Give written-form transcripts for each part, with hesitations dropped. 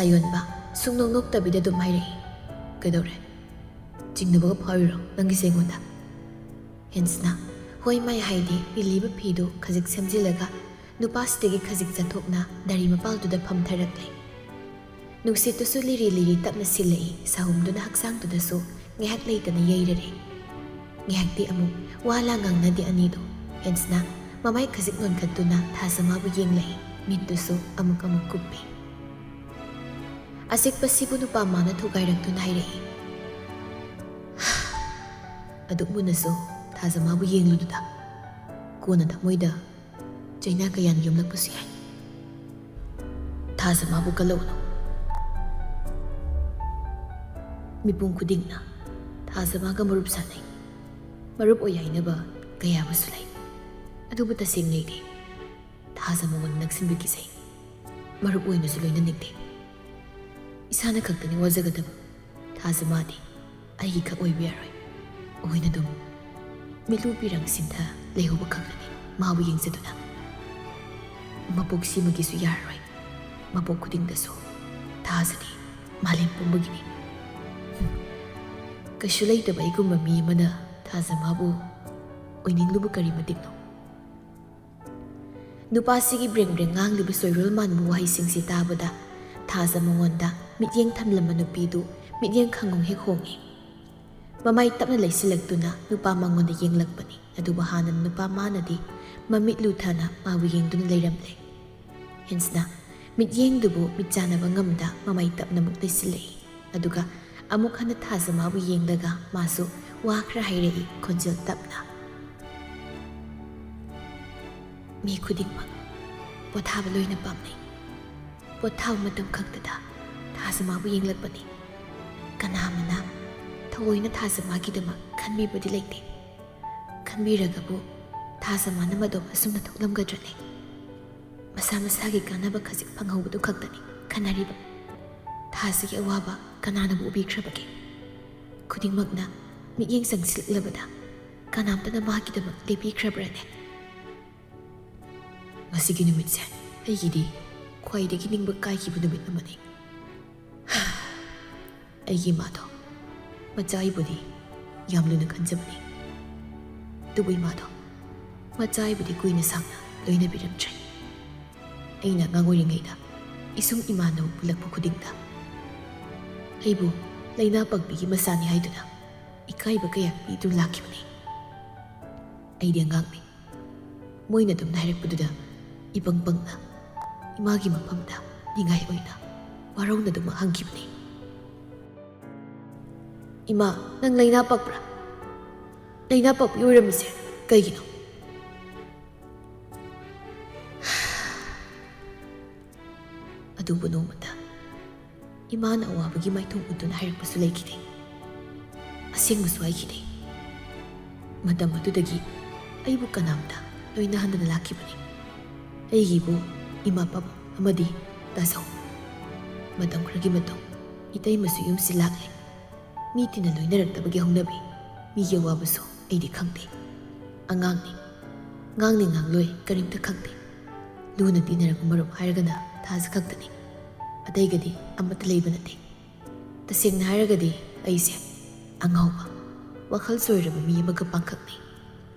ꯁꯥꯌꯣꯟꯕ ꯁꯨꯡꯅꯣꯛ ꯅꯣꯛꯇꯕꯤꯗ ꯑꯗꯨꯝ ꯍꯥꯏꯔꯛꯏ. ꯀꯩꯗꯧꯔꯦ? ꯆꯤꯡꯅꯕꯒ ꯐꯥꯎꯔꯤꯔꯣ ꯅꯪꯒꯤꯁꯦ ꯑꯩꯉꯣꯟꯗ? ꯍꯦꯟꯁꯅ ꯍꯣꯏ ꯃꯥꯏ ꯍꯥꯏꯗꯤ ꯏꯜꯂꯤꯕ ꯐꯤꯗꯨ ꯈꯖꯤꯛ ꯁꯦꯝꯖꯤꯜꯂꯒ ꯅꯨꯄꯥꯁꯤꯗꯒꯤ ꯈꯖꯤꯛ ꯆꯠꯊꯣꯛꯅ ꯗꯥꯔꯤ ꯃꯄꯥꯜꯗꯨꯗ ꯐꯝꯊꯔꯛꯂꯦ. ꯅꯨꯡꯁꯤꯠꯇꯨꯁꯨ ꯂꯤꯔꯤ ꯂꯤꯔꯤ ꯇꯞꯅ ꯁꯤꯜꯂꯛꯏ. ꯁꯥꯍꯨꯝꯗꯨꯅ ꯍꯛꯆꯥꯡꯗꯨꯗꯁꯨ ꯉꯥꯏꯍꯥꯛ ꯂꯩꯇꯅ ꯌꯩꯔꯔꯦ. ꯉꯥꯏꯍꯥꯛꯇꯤ ꯑꯃꯨꯛ ꯋꯥ ꯂꯥ ꯉꯥꯡꯅꯗꯦ ꯑꯅꯤꯗꯣ. ꯍꯦꯟꯁꯅ ꯃꯃꯥꯏ ꯈꯖꯤꯛ ꯅꯣꯟꯈꯠꯇꯨꯅ ꯊꯥꯖꯃꯥꯕꯨ ꯌꯦꯡꯂꯛꯏ. ꯃꯤꯠꯇꯨꯁꯨ ꯑꯃꯨꯛ ꯀꯨꯞꯄꯤ. ꯑꯆꯤꯛꯄꯁꯤꯕꯨ ꯅꯨꯄꯥ ꯃꯥꯅ ꯊꯨꯒꯥꯏꯔꯛꯇꯨꯅ ꯍꯥꯏꯔꯛꯏ. ꯑꯗꯨꯛ ꯃꯨꯟꯅꯁꯨ ꯊꯥꯖꯃꯥꯕꯨ ꯌꯦꯡꯂꯨꯗꯨꯗ ꯀꯣꯟꯅ ꯊꯃꯣꯏꯗ ꯆꯩꯅꯥ ꯀꯌꯥꯅ ꯌꯨꯝꯂꯛꯄꯁꯨ ꯌꯥꯏ. ꯊꯥꯖꯃꯥꯕꯨ ꯀꯜꯂꯛꯎꯅꯨ. ꯃꯤꯄꯨꯝ ꯈꯨꯗꯤꯡꯅ ꯊꯥꯖꯃꯥꯒ ꯃꯔꯨꯞ ꯁꯥꯟꯅꯩ. ꯃꯔꯨꯞ ꯑꯣꯏ ꯍꯥꯏꯅꯕ ꯀꯌꯥꯕꯨꯁꯨ ꯂꯩ. ꯑꯗꯨꯕꯨ ꯇꯁꯦꯡꯅꯩꯗꯤ ꯊꯥꯖꯃꯥꯉꯣꯟꯗ ꯅꯛꯁꯤꯟꯕ ꯀꯤꯖꯩ. ꯃꯔꯨꯞ ꯑꯣꯏꯅꯁꯨ ꯂꯣꯏꯅꯅꯤꯡꯗꯦ. ꯏꯁꯥꯅ ꯈꯛꯇꯅꯤ ꯋꯥꯖꯒꯗꯕ. ꯊꯥꯖꯃꯥꯗꯤ ꯑꯩꯒꯤ ꯈꯛ ꯑꯣꯏꯕ ꯌꯥꯔꯣꯏ. ꯑꯣꯏꯅ ꯑꯗꯨꯝ ꯃꯤꯠꯂꯨ ꯄꯤꯔꯪ ꯁꯤꯟꯊ ꯂꯩꯍꯧꯕ ꯈꯛꯇꯅꯤ ꯃꯥꯕꯨ ꯌꯦꯡꯖꯗꯨꯅ. ꯃꯄꯣꯛ ꯁꯤꯃꯒꯤꯁꯨ ꯌꯥꯔꯔꯣꯏ. ꯃꯄꯣꯛ ꯈꯨꯗꯤꯡꯗꯁꯨ ꯊꯥꯖꯗꯤ ꯃꯥꯂꯦꯝ ꯄꯨꯝꯕꯒꯤꯅꯤ. ꯀꯩꯁꯨ ꯂꯩꯇꯕ ꯑꯩꯒꯨꯝꯕ ꯃꯤ ꯑꯃꯅ ꯊꯥꯖꯃꯥꯕꯨ ꯑꯣꯏꯅꯤꯡꯂꯨꯕ ꯀꯔꯤ ꯃꯇꯤꯛꯅꯣ? ꯅꯨꯄꯥꯁꯤꯒꯤ ꯕ꯭ꯔꯦꯡ ꯕ꯭ꯔꯦꯡ ꯉꯥꯡꯂꯤꯕ ꯁꯣꯏꯔꯣꯜ ꯃꯥꯟꯕ ꯋꯥꯍꯩꯁꯤꯡꯁꯤ ꯇꯥꯕꯗ ꯊꯥꯖꯃꯉꯣꯟꯗ ꯃꯤꯠꯌꯦꯡ ꯊꯝꯂꯝꯕ ꯅꯨꯄꯤꯗꯨ ꯃꯤꯠꯌꯦꯡ ꯈꯪꯉꯣꯡ ꯍꯦꯛ ꯍꯣꯡꯉꯤ. ꯃꯃꯥꯏ ꯇꯞꯅ ꯂꯩꯁꯤꯜꯂꯛꯇꯨꯅ ꯅꯨꯄꯥ ꯃꯉꯣꯟꯗ ꯌꯦꯡꯂꯛꯄꯅꯤ. ꯑꯗꯨꯕꯨ ꯍꯥꯟꯅ ꯅꯨꯄꯥ ꯃꯥꯅꯗꯤ ꯃꯃꯤꯠ ꯂꯨꯊꯅ ꯃꯥꯕꯨ ꯌꯦꯡꯗꯨꯅ ꯂꯩꯔꯝꯂꯦ. ꯍꯦꯟꯁꯅ ꯃꯤꯠꯌꯦꯡꯗꯨꯕꯨ ꯃꯤꯠ ꯆꯥꯟꯅꯕ ꯉꯝꯗ ꯃꯃꯥꯏ ꯇꯞꯅ ꯑꯃꯨꯛ ꯂꯩꯁꯤꯜꯂꯛꯏ. ꯑꯗꯨꯒ ꯑꯃꯨꯛ ꯍꯟꯅ ꯊꯥꯖꯃꯥꯕꯨ ꯌꯦꯡꯂꯒ ꯃꯥꯁꯨ ꯋꯥ ꯈꯔ ꯍꯥꯏꯔꯛꯏ ꯈꯣꯟꯖꯦꯜ ꯇꯞꯅ. ꯃꯤ ꯈꯨꯗꯤꯡꯃꯛ ꯄꯣꯊꯥꯕ ꯂꯣꯏꯅ ꯄꯥꯝꯅꯩ. ꯄꯣꯊꯥꯕ ꯃꯇꯝ ꯈꯛꯇꯗ ꯊꯥꯖꯃꯥꯕꯨ ꯌꯦꯡꯂꯛꯄꯅꯤ. ꯀꯅꯥ ꯑꯃꯅ ꯊꯑꯣꯏꯅ ꯊꯥꯖꯃꯥꯒꯤꯗꯃꯛ ꯈꯟꯕꯤꯕꯗꯤ ꯂꯩꯇꯦ. ꯈꯟꯕꯤꯔꯒꯕꯨ ꯊꯥꯖꯃꯥꯅ ꯃꯗꯣꯝ ꯑꯁꯨꯝꯅ ꯊꯣꯛꯂꯝꯒꯗ꯭ꯔꯅꯦ? ꯃꯁꯥ ꯃꯁꯥꯒꯤ ꯀꯥꯟꯅꯕ ꯈꯖꯤꯛ ꯐꯪꯍꯧꯕꯗꯨ ꯈꯛꯇꯅꯤ ꯈꯟꯅꯔꯤꯕ. ꯊꯥꯖꯒꯤ ꯑꯋꯥꯕ ꯀꯅꯥꯅꯕꯨ ꯎꯕꯤꯈ꯭ꯔꯕꯒꯦ? ꯈꯨꯗꯤꯡꯃꯛꯅ ꯃꯤꯠꯌꯦꯡ ꯆꯪꯁꯤꯜꯂꯛꯂꯕꯗ ꯀꯅꯥꯝꯇꯅ ꯃꯥꯒꯤꯗꯃꯛ ꯂꯦꯞꯄꯤꯈ꯭ꯔꯕ꯭ꯔꯅꯦ? ꯉꯁꯤꯒꯤ ꯅꯨꯃꯤꯠꯁꯦ ꯑꯩꯒꯤꯗꯤ ꯈ꯭ꯋꯥꯏꯗꯒꯤ ꯅꯤꯡꯕ ꯀꯥꯏꯈꯤꯕ ꯅꯨꯃꯤꯠ ꯑꯃꯅꯤ. ꯑꯩꯒꯤ ꯏꯃꯥꯗꯣ ꯃꯆꯥ ꯑꯩꯕꯨꯗꯤ ꯌꯥꯝ ꯂꯨꯅ ꯈꯟꯖꯕꯅꯤ. ꯑꯗꯨꯕꯨ ꯏꯃꯥꯗꯣ ꯃꯆꯥ ꯑꯩꯕꯨꯗꯤ ꯀꯨꯏꯅ ꯁꯥꯡꯅ ꯂꯣꯏꯅꯕꯤꯔꯝꯗ꯭ꯔꯦ. ꯑꯩꯅ ꯑꯉꯥꯡ ꯑꯣꯏꯔꯤꯉꯩꯗ ꯏꯁꯨꯡ ꯏꯃꯥꯟꯅꯕ ꯄꯨꯜꯂꯛꯄ ꯈꯨꯗꯤꯡꯗ ꯑꯩꯕꯨ ꯂꯩꯅꯥ ꯄꯛꯄꯤꯒꯤ ꯃꯆꯥꯅꯤ ꯍꯥꯏꯗꯨꯅ ꯏꯀꯥꯏꯕ ꯀꯌꯥ ꯄꯤꯗꯨꯅ ꯂꯥꯛꯈꯤꯕꯅꯤ. ꯑꯩꯗꯤ ꯑꯉꯥꯡꯅꯤ. ꯃꯣꯏꯅ ꯑꯗꯨꯝꯅ ꯍꯥꯏꯔꯛꯄꯗꯨꯗ ꯏꯄꯪ ꯄꯪꯅ ꯏꯃꯥꯒꯤ ꯃꯐꯝꯗ ꯅꯤꯡꯉꯥꯏ ꯑꯣꯏꯅ ꯋꯥꯔꯧꯅꯗꯨꯅ ꯍꯪꯈꯤꯕꯅꯤ. ꯏꯃꯥ, ꯅꯪ ꯂꯩꯅꯥ ꯄꯛꯄ꯭ꯔꯥ? ꯂꯩꯅꯥ ꯄꯛꯄꯤ ꯑꯣꯏꯔꯝꯃꯤꯁꯦ ꯀꯩꯒꯤꯅꯣ? ꯑꯗꯨꯕꯨ ꯅꯣꯡꯃꯇ ꯏꯃꯥꯅ ꯑꯋꯥꯕꯒꯤ ꯃꯥꯏꯊꯣꯡ ꯎꯠꯇꯨꯅ ꯍꯥꯏꯔꯛꯄꯁꯨ ꯂꯩꯈꯤꯗꯦ. ꯑꯁꯦꯡꯕꯁꯨ ꯍꯥꯏꯈꯤꯗꯦ. ꯃꯇꯝ ꯑꯗꯨꯗꯒꯤ ꯑꯩꯕꯨ ꯀꯅꯥꯝꯇ ꯂꯣꯏꯅꯍꯟꯗꯅ ꯂꯥꯛꯈꯤꯕꯅꯤ. ꯑꯩꯒꯤꯕꯨ ꯏꯃꯥ ꯄꯥꯕꯨꯡ ꯑꯃꯗꯤ ꯇꯥꯆꯧ. ꯃꯇꯝ ꯈꯔꯒꯤ ꯃꯇꯨꯡ ꯏꯇꯩꯃꯁꯨ ꯌꯨꯝꯁꯤ ꯂꯥꯛꯂꯦ. ꯃꯤ ꯇꯤꯟꯅ ꯂꯣꯏꯅꯔꯛꯇꯕꯒꯤ ꯍꯧꯅꯕꯤ. ꯃꯤꯒꯤ ꯑꯋꯥꯕꯁꯨ ꯑꯩꯗꯤ ꯈꯪꯗꯦ. ꯑꯉꯥꯡꯅꯤ. ꯉꯥꯡꯅꯤ ꯉꯥꯡꯂꯣꯏ ꯀꯔꯤꯝꯇ ꯈꯪꯗꯦ. ꯂꯨꯅ ꯇꯤꯟꯅꯔꯛꯄ ꯃꯔꯨꯞ ꯍꯥꯏꯔꯒꯅ ꯊꯥꯖ ꯈꯛꯇꯅꯤ. ꯑꯇꯩꯒꯗꯤ ꯑꯃꯠꯇ ꯂꯩꯕ ꯅꯠꯇꯦ. ꯇꯁꯦꯡꯅ ꯍꯥꯏꯔꯒꯗꯤ ꯑꯩꯁꯦ ꯑꯉꯥꯎꯕ, ꯋꯥꯈꯜ ꯆꯣꯏꯔꯕ ꯃꯤ ꯑꯃꯒ ꯄꯥꯡꯈꯛꯅꯤ.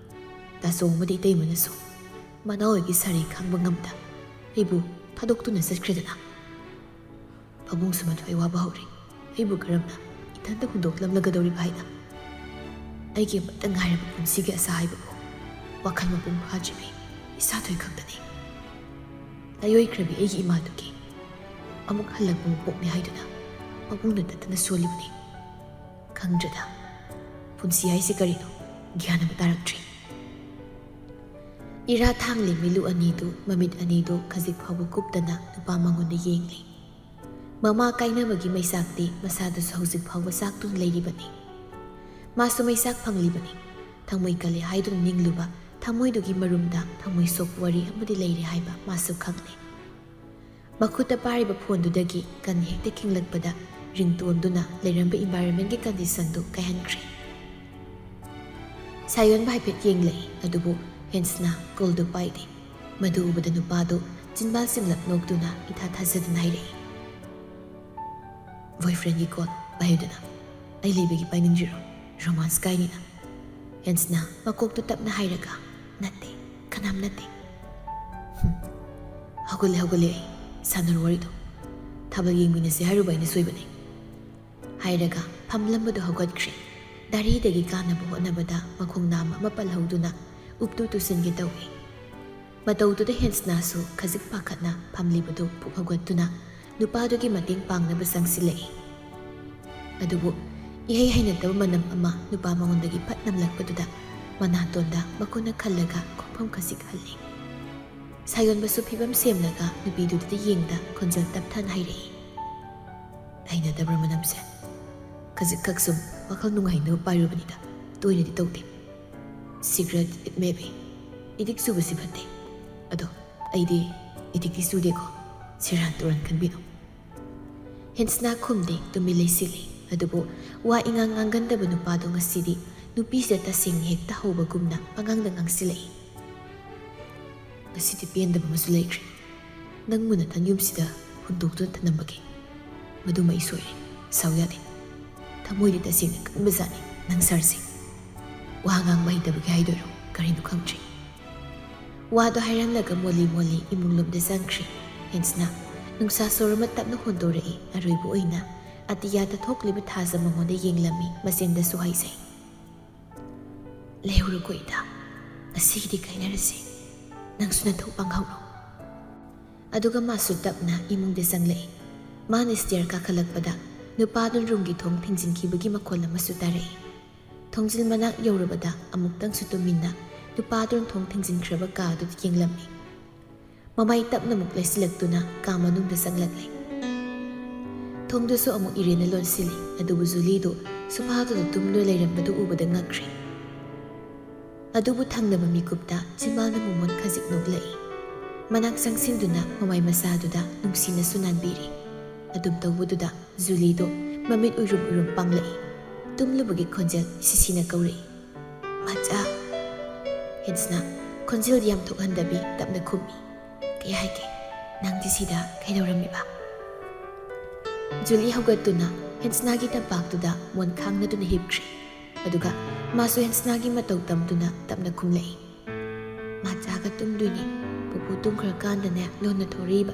ꯇꯥꯆꯧ ꯑꯃꯗꯤ ꯏꯇꯩꯃꯅꯁꯨ ꯃꯅꯥꯎꯒꯤ ꯁꯥꯔꯩ ꯈꯥꯡꯕ ꯉꯝꯗ ꯑꯩꯕꯨ ꯊꯥꯗꯣꯛꯇꯨꯅ ꯆꯠꯈ꯭ꯔꯦꯗꯅ. ꯄꯥꯕꯨꯡꯁꯨ ꯃꯊ꯭ꯋꯥꯏ ꯋꯥꯕ ꯍꯧꯔꯤ. ꯑꯩꯕꯨ ꯀꯔꯝꯅ ꯏꯊꯟꯇ ꯍꯨꯟꯗꯣꯛꯂꯝꯂꯒꯗꯧꯔꯤꯕ ꯍꯥꯏꯅ. ꯑꯩꯒꯤ ꯑꯃꯠꯇ ꯉꯥꯏꯔꯕ ꯄꯨꯟꯁꯤꯒꯤ ꯑꯁꯥ ꯍꯥꯏꯕꯕꯨ ꯋꯥꯈꯜ ꯃꯄꯨꯡ ꯐꯥꯗ꯭ꯔꯤꯕꯤ ꯏꯁꯥꯊꯣꯏ ꯈꯛꯇꯅꯤ. ꯂꯥꯏꯑꯣꯏꯈ꯭ꯔꯕꯤ ꯑꯩꯒꯤ ꯏꯃꯥꯗꯨꯒꯤ ꯑꯃꯨꯛ ꯍꯜꯂꯛꯄ ꯃꯄꯣꯛꯅꯤ ꯍꯥꯏꯗꯨꯅ ꯄꯥꯕꯨꯡꯅ ꯇꯠꯇꯅ ꯁꯣꯜꯂꯤꯕꯅꯤ. ꯈꯪꯗ꯭ꯔꯦꯗ ꯄꯨꯟꯁꯤ ꯍꯥꯏꯁꯤ ꯀꯔꯤꯅꯣ ꯒ꯭ꯌꯥꯟ ꯑꯃ ꯇꯥꯔꯛꯇ꯭ꯔꯤ. ꯏꯔꯥ ꯊꯥꯡꯂꯤ ꯃꯤꯂꯨ ꯑꯅꯤꯗꯨ ꯃꯃꯤꯠ ꯑꯅꯤꯗꯨ ꯈꯖꯤꯛ ꯐꯥꯎꯕ ꯀꯨꯞꯇꯅ ꯅꯨꯄꯥ ꯃꯉꯣꯟꯗ ꯌꯦꯡꯂꯤ. ꯃꯃꯥ ꯀꯥꯏꯅꯕꯒꯤ ꯃꯩꯁꯥꯛꯇꯤ ꯃꯁꯥꯗꯁꯨ ꯍꯧꯖꯤꯛ ꯐꯥꯎꯕ ꯆꯥꯛꯇꯨꯅ ꯂꯩꯔꯤꯕꯅꯤ. ꯃꯥꯁꯨ ꯃꯩꯁꯥꯛ ꯐꯪꯂꯤꯕꯅꯤ. ꯊꯃꯣꯏ ꯀꯜꯂꯤ ꯍꯥꯏꯗꯨꯅ ꯅꯤꯡꯂꯨꯕ ꯊꯃꯣꯏꯗꯨꯒꯤ ꯃꯔꯨꯝꯗ ꯊꯃꯣꯏ ꯁꯣꯛꯄ ꯋꯥꯔꯤ ꯑꯃꯗꯤ ꯂꯩꯔꯦ ꯍꯥꯏꯕ ꯃꯥꯁꯨ ꯈꯪꯂꯤ. ꯃꯈꯨꯠꯇ ꯄꯥꯏꯔꯤꯕ ꯐꯣꯟꯗꯨꯗꯒꯤ ꯀꯟ ꯍꯦꯛꯇ ꯈꯤꯡꯂꯛꯄꯗ ꯔꯤꯡꯇꯣꯟꯗꯨꯅ ꯂꯩꯔꯝꯕ ꯏꯟꯚꯥꯏꯔꯟꯃꯦꯟꯒꯤ ꯀꯟꯗꯤꯁꯟꯗꯨ ꯀꯥꯏꯍꯟꯈ꯭ꯔꯦ. ꯁꯥꯌꯣꯟꯕ ꯍꯥꯏꯐꯦꯠ ꯌꯦꯡꯂꯛꯏ. ꯑꯗꯨꯕꯨ ꯍꯦꯟꯁꯅ ꯀꯣꯜꯗꯨ ꯄꯥꯏꯗꯦ. ꯃꯗꯨ ꯎꯕꯗ ꯅꯨꯄꯥꯗꯨ ꯆꯤꯟꯕꯥꯜ ꯆꯤꯡꯂꯞ ꯅꯣꯛꯇꯨꯅ ꯏꯊꯥ ꯊꯥꯖꯗꯨꯅ ꯍꯥꯏꯔꯛꯏ. boyfriendꯒꯤ ꯀꯣꯜ ꯄꯥꯏꯌꯨꯗꯅ ꯑꯩ ꯂꯩꯕꯒꯤ ꯄꯥꯏꯅꯤꯡꯗ꯭ꯔꯤꯔꯣ ꯔꯣꯃꯥꯟꯁ ꯀꯥꯏꯅꯤꯅ ꯍꯦꯟꯁꯅ ꯃꯀꯣꯛꯇꯨ ꯇꯞꯅ ꯍꯥꯏꯔꯒ ꯅꯠꯇꯦ ꯀꯅꯥꯝ ꯅꯠꯇꯦ ꯍꯧꯒꯠꯂꯦ ꯑꯩ ꯁꯥꯟꯅꯔꯣ ꯋꯥꯔꯤꯗꯣ ꯊꯥꯕꯜ ꯌꯦꯡꯃꯤꯟꯅꯁꯦ ꯍꯥꯏꯔꯨꯕ ꯑꯩꯅ ꯁꯣꯏꯕꯅꯦ ꯍꯥꯏꯔꯒ ꯐꯝꯂꯝꯕꯗꯨ ꯍꯧꯒꯠꯈ꯭ꯔꯦ ꯗꯥꯔꯤꯗꯒꯤ ꯀꯥꯅꯕ ꯍꯣꯠꯅꯕꯗ ꯃꯈꯣꯡ ꯅꯥꯝꯃ ꯑꯃ ꯄꯜꯍꯧꯗꯨꯅ ꯎꯞꯇꯨ ꯇꯨꯁꯤꯟꯒꯦ ꯇꯧꯏ ꯃꯇꯧꯗꯨꯗ ꯍꯦꯟꯁꯅꯥꯁꯨ ꯈꯖꯤꯛ ꯄꯥꯈꯠꯅ ꯐꯝꯂꯤꯕꯗꯨ ꯄꯨꯛ ꯍꯧꯒꯠꯇꯨꯅ ꯅꯨꯄꯥꯗꯨꯒꯤ ꯃꯇꯦꯡ ꯄꯥꯡꯅꯕ ꯆꯪꯁꯤꯜꯂꯛꯏ ꯑꯗꯨꯕꯨ ꯏꯍꯩ ꯍꯩꯅꯗꯕ ꯃꯅꯝ ꯑꯃ ꯅꯨꯄꯥ ꯃꯉꯣꯟꯗꯒꯤ ꯐꯠ ꯅꯝꯂꯛꯄꯗꯨꯗ ꯃꯅꯥꯇꯣꯟꯗ ꯃꯈꯨꯠꯅ ꯈꯜꯂꯒ ꯈꯣꯡꯐꯝ ꯈꯖꯤꯛ ꯍꯜꯂꯤ ꯁꯥꯌꯣꯟꯕꯁꯨ ꯐꯤꯕꯝ ꯁꯦꯝꯂꯒ ꯅꯨꯄꯤꯗꯨꯗ ꯌꯦꯡꯗ ꯈꯣꯟꯖꯦꯜ ꯇꯞꯊꯅ ꯍꯥꯏꯔꯛꯏ ꯍꯩꯅꯗꯕ꯭ꯔ ꯃꯅꯝꯁꯦ ꯈꯖꯤꯛꯈꯛ ꯁꯨꯝ ꯋꯥꯈꯜ ꯅꯨꯡꯉꯥꯏꯅꯕ ꯄꯥꯏꯔꯨꯕꯅꯤꯗ ꯇꯣꯏꯅꯗꯤ ꯇꯧꯗꯦ ꯁꯤꯒ꯭ꯔꯦꯠ ꯏꯠ ꯃꯦ ꯕꯤ 이딕 ꯆꯨꯕꯁꯤ ꯐꯠꯇꯦ ꯑꯗꯣ ꯑꯩꯗꯤ 이딕ꯇꯤ ꯆꯨꯗꯦꯀꯣ ꯁꯤꯔꯥꯟ ꯇꯨꯔꯥꯟ ꯈꯟꯕꯤꯅꯣ ꯍꯦꯟꯁꯅꯥ ꯈꯨꯝꯗꯦ ꯇꯨꯃꯤꯟ ꯂꯩꯁꯤꯜꯂꯤ ꯑꯗꯨꯕꯨ ꯋꯥ ꯏꯉꯥꯡ ꯉꯥꯡꯒꯟꯗꯕ ꯅꯨꯄꯥꯗꯣ ꯉꯁꯤꯗꯤ ꯅꯨꯄꯤꯁꯤꯗ ꯇꯁꯦꯡꯅ ꯍꯦꯛꯇ ꯍꯧꯕꯒꯨꯝꯅ ꯄꯉꯥꯡꯗ ꯉꯥꯡꯁꯤꯜꯂꯛꯏ ꯉꯁꯤꯗꯤ ꯄꯦꯟꯗꯕ ꯑꯃꯁꯨ ꯂꯩꯈ꯭ꯔꯦ ꯅꯪꯕꯨ ꯅꯊꯟ ꯌꯨꯝꯁꯤꯗ ꯍꯨꯟꯗꯣꯛꯇꯨꯅ ꯊꯅꯝꯕꯒꯤ ꯃꯗꯨꯃ ꯑꯩ ꯁꯣꯏꯔꯦ ꯁꯥꯎ ꯌꯥꯗꯦ ꯊꯃꯣꯏꯗꯤ ꯇꯁꯦꯡꯅ ꯀꯟꯕꯖꯥꯠꯅꯤ ꯅꯪ ꯁꯥꯔꯁꯦ ꯋꯥ ꯉꯥꯡꯕ ꯍꯩꯇꯕꯒꯤ ꯍꯥꯏꯗꯣꯏꯔꯣ ꯀꯔꯤꯅꯣ ꯈꯪꯗ꯭ꯔꯤ ꯋꯥꯗꯣ ꯍꯥꯏꯔꯝꯂꯒ ꯃꯣꯜꯂꯤ ꯏꯃꯨꯡꯂꯣꯝꯗ ꯆꯪꯈ꯭ꯔꯤ ꯍꯦꯟꯁꯅ ꯅꯨꯡꯁꯥ ꯁꯣꯔ ꯑꯃ ꯇꯞꯅ ꯍꯣꯟꯗꯣꯔꯛꯏ ꯑꯔꯣꯏꯕ ꯑꯣꯏꯅ ꯑꯇꯤꯌꯥꯗ ꯊꯣꯛꯂꯤꯕ ꯊꯥꯖ ꯃꯉꯣꯟꯗ ꯌꯦꯡꯂꯝꯃꯤ ꯃꯆꯦꯟꯗꯁꯨ ꯍꯥꯏꯖꯩ ꯂꯩꯍꯧꯔꯣꯀꯣ ꯏꯇꯥ ꯉꯁꯤꯒꯤꯗꯤ ꯀꯥꯏꯅꯔꯁꯤ ꯅꯪꯁꯨ ꯅꯊꯧ ꯄꯥꯡꯍꯧꯔꯣ ꯑꯗꯨꯒ ꯃꯥꯁꯨ ꯇꯞꯅ ꯏꯃꯨꯡꯗ ꯆꯪꯂꯛꯏ ꯃꯥꯅ ꯁ꯭ꯇꯦꯌꯔ ꯀꯥꯈꯠꯂꯛꯄꯗ ꯅꯨꯄꯥꯗꯨꯅ ꯔꯨꯝꯒꯤ ꯊꯣꯡ ꯊꯤꯡꯖꯤꯟꯈꯤꯕꯒꯤ ꯃꯈꯣꯜ ꯑꯃꯁꯨ ꯇꯥꯔꯛꯏ ꯊꯣꯡꯖꯤꯜ ꯃꯅꯥꯛ ꯌꯧꯔꯕꯗ ꯑꯃꯨꯛꯇꯪꯁꯨ ꯇꯨꯃꯤꯟꯅ ꯅꯨꯄꯥꯗꯨꯅ ꯊꯣꯡ ꯊꯤꯡꯖꯤꯟꯈ꯭ꯔꯕ ꯀꯥꯗꯨꯗ ꯌꯦꯡꯂꯝꯃꯤ ꯃꯃꯥꯏ ꯇꯞꯅꯃꯨꯛ ꯂꯩꯁꯤꯜꯂꯛꯇꯨꯅ ꯀꯥ ꯃꯅꯨꯡꯗ ꯆꯪꯂꯛꯂꯤ ꯊꯣꯡꯗꯨꯁꯨ ꯑꯃꯨꯛ ꯏꯔꯦꯟꯅ ꯂꯣꯟꯁꯤꯜꯂꯤ ꯑꯗꯨꯕꯨ ꯖꯨꯂꯤꯗꯨ ꯁꯣꯐꯥꯗꯨꯗ ꯇꯨꯝꯗꯨꯅ ꯂꯩꯔꯝꯕꯗꯨ ꯎꯕꯗ ꯉꯛꯈ꯭ꯔꯤ ꯑꯗꯨꯕꯨ ꯊꯪꯅꯕ ꯃꯤꯀꯨꯞꯇ ꯆꯤꯝꯕꯥꯜꯅ ꯃꯣꯃꯣꯟ ꯈꯖꯤꯛ ꯅꯣꯛꯂꯛꯏ ꯃꯅꯥꯛ ꯆꯪꯁꯤꯟꯗꯨꯅ ꯃꯃꯥꯏ ꯃꯆꯥꯗꯨꯗ ꯅꯨꯡꯁꯤꯅꯁꯨ ꯅꯥꯟꯕꯤꯔꯤ ꯑꯗꯨꯝ ꯇꯧꯕꯗꯨꯗ ꯖꯨꯂꯤꯗꯣ ꯃꯃꯤꯠ ꯎꯏꯔꯨꯝ ꯄꯥꯡꯂꯛꯏ ꯇꯨꯝꯂꯨꯕꯒꯤ ꯈꯣꯟꯖꯦꯜ ꯁꯤꯁꯤꯅ ꯀꯧꯔꯛꯏ ꯃꯆꯥ ꯍꯦꯟꯁꯅ ꯈꯣꯟꯖꯦꯜ ꯌꯥꯝ ꯊꯣꯛꯍꯟꯗꯕꯤ ꯇꯞꯅ ꯈꯨꯝꯃꯤ ꯀꯩ ꯍꯥꯏꯒꯦ ꯅꯪꯗꯤ ꯁꯤꯗ ꯀꯩꯗꯧꯔꯝꯃꯤꯕ ꯖꯨꯂꯤ ꯍꯧꯒꯠꯇꯨꯅ ꯍꯦꯟꯁꯅꯥꯒꯤ ꯇꯝꯄꯥꯛꯇꯨꯗ ꯃꯣꯟ ꯈꯥꯡꯅꯗꯨꯅ ꯍꯤꯞꯈ꯭ꯔꯤ ꯑꯗꯨꯒ ꯃꯥꯁꯨ ꯍꯦꯟꯁꯅꯥꯒꯤ ꯃꯇꯧ ꯇꯝꯗꯨꯅ ꯇꯞꯅ ꯈꯨꯝꯂꯛꯏ ꯃꯆꯥꯒ ꯇꯨꯝꯗꯣꯏꯅꯤ ꯄꯨꯄꯨ ꯇꯨꯝꯈ꯭ꯔꯀꯥꯟꯗꯅꯦ ꯂꯣꯟꯅ ꯊꯣꯔꯛꯏꯕ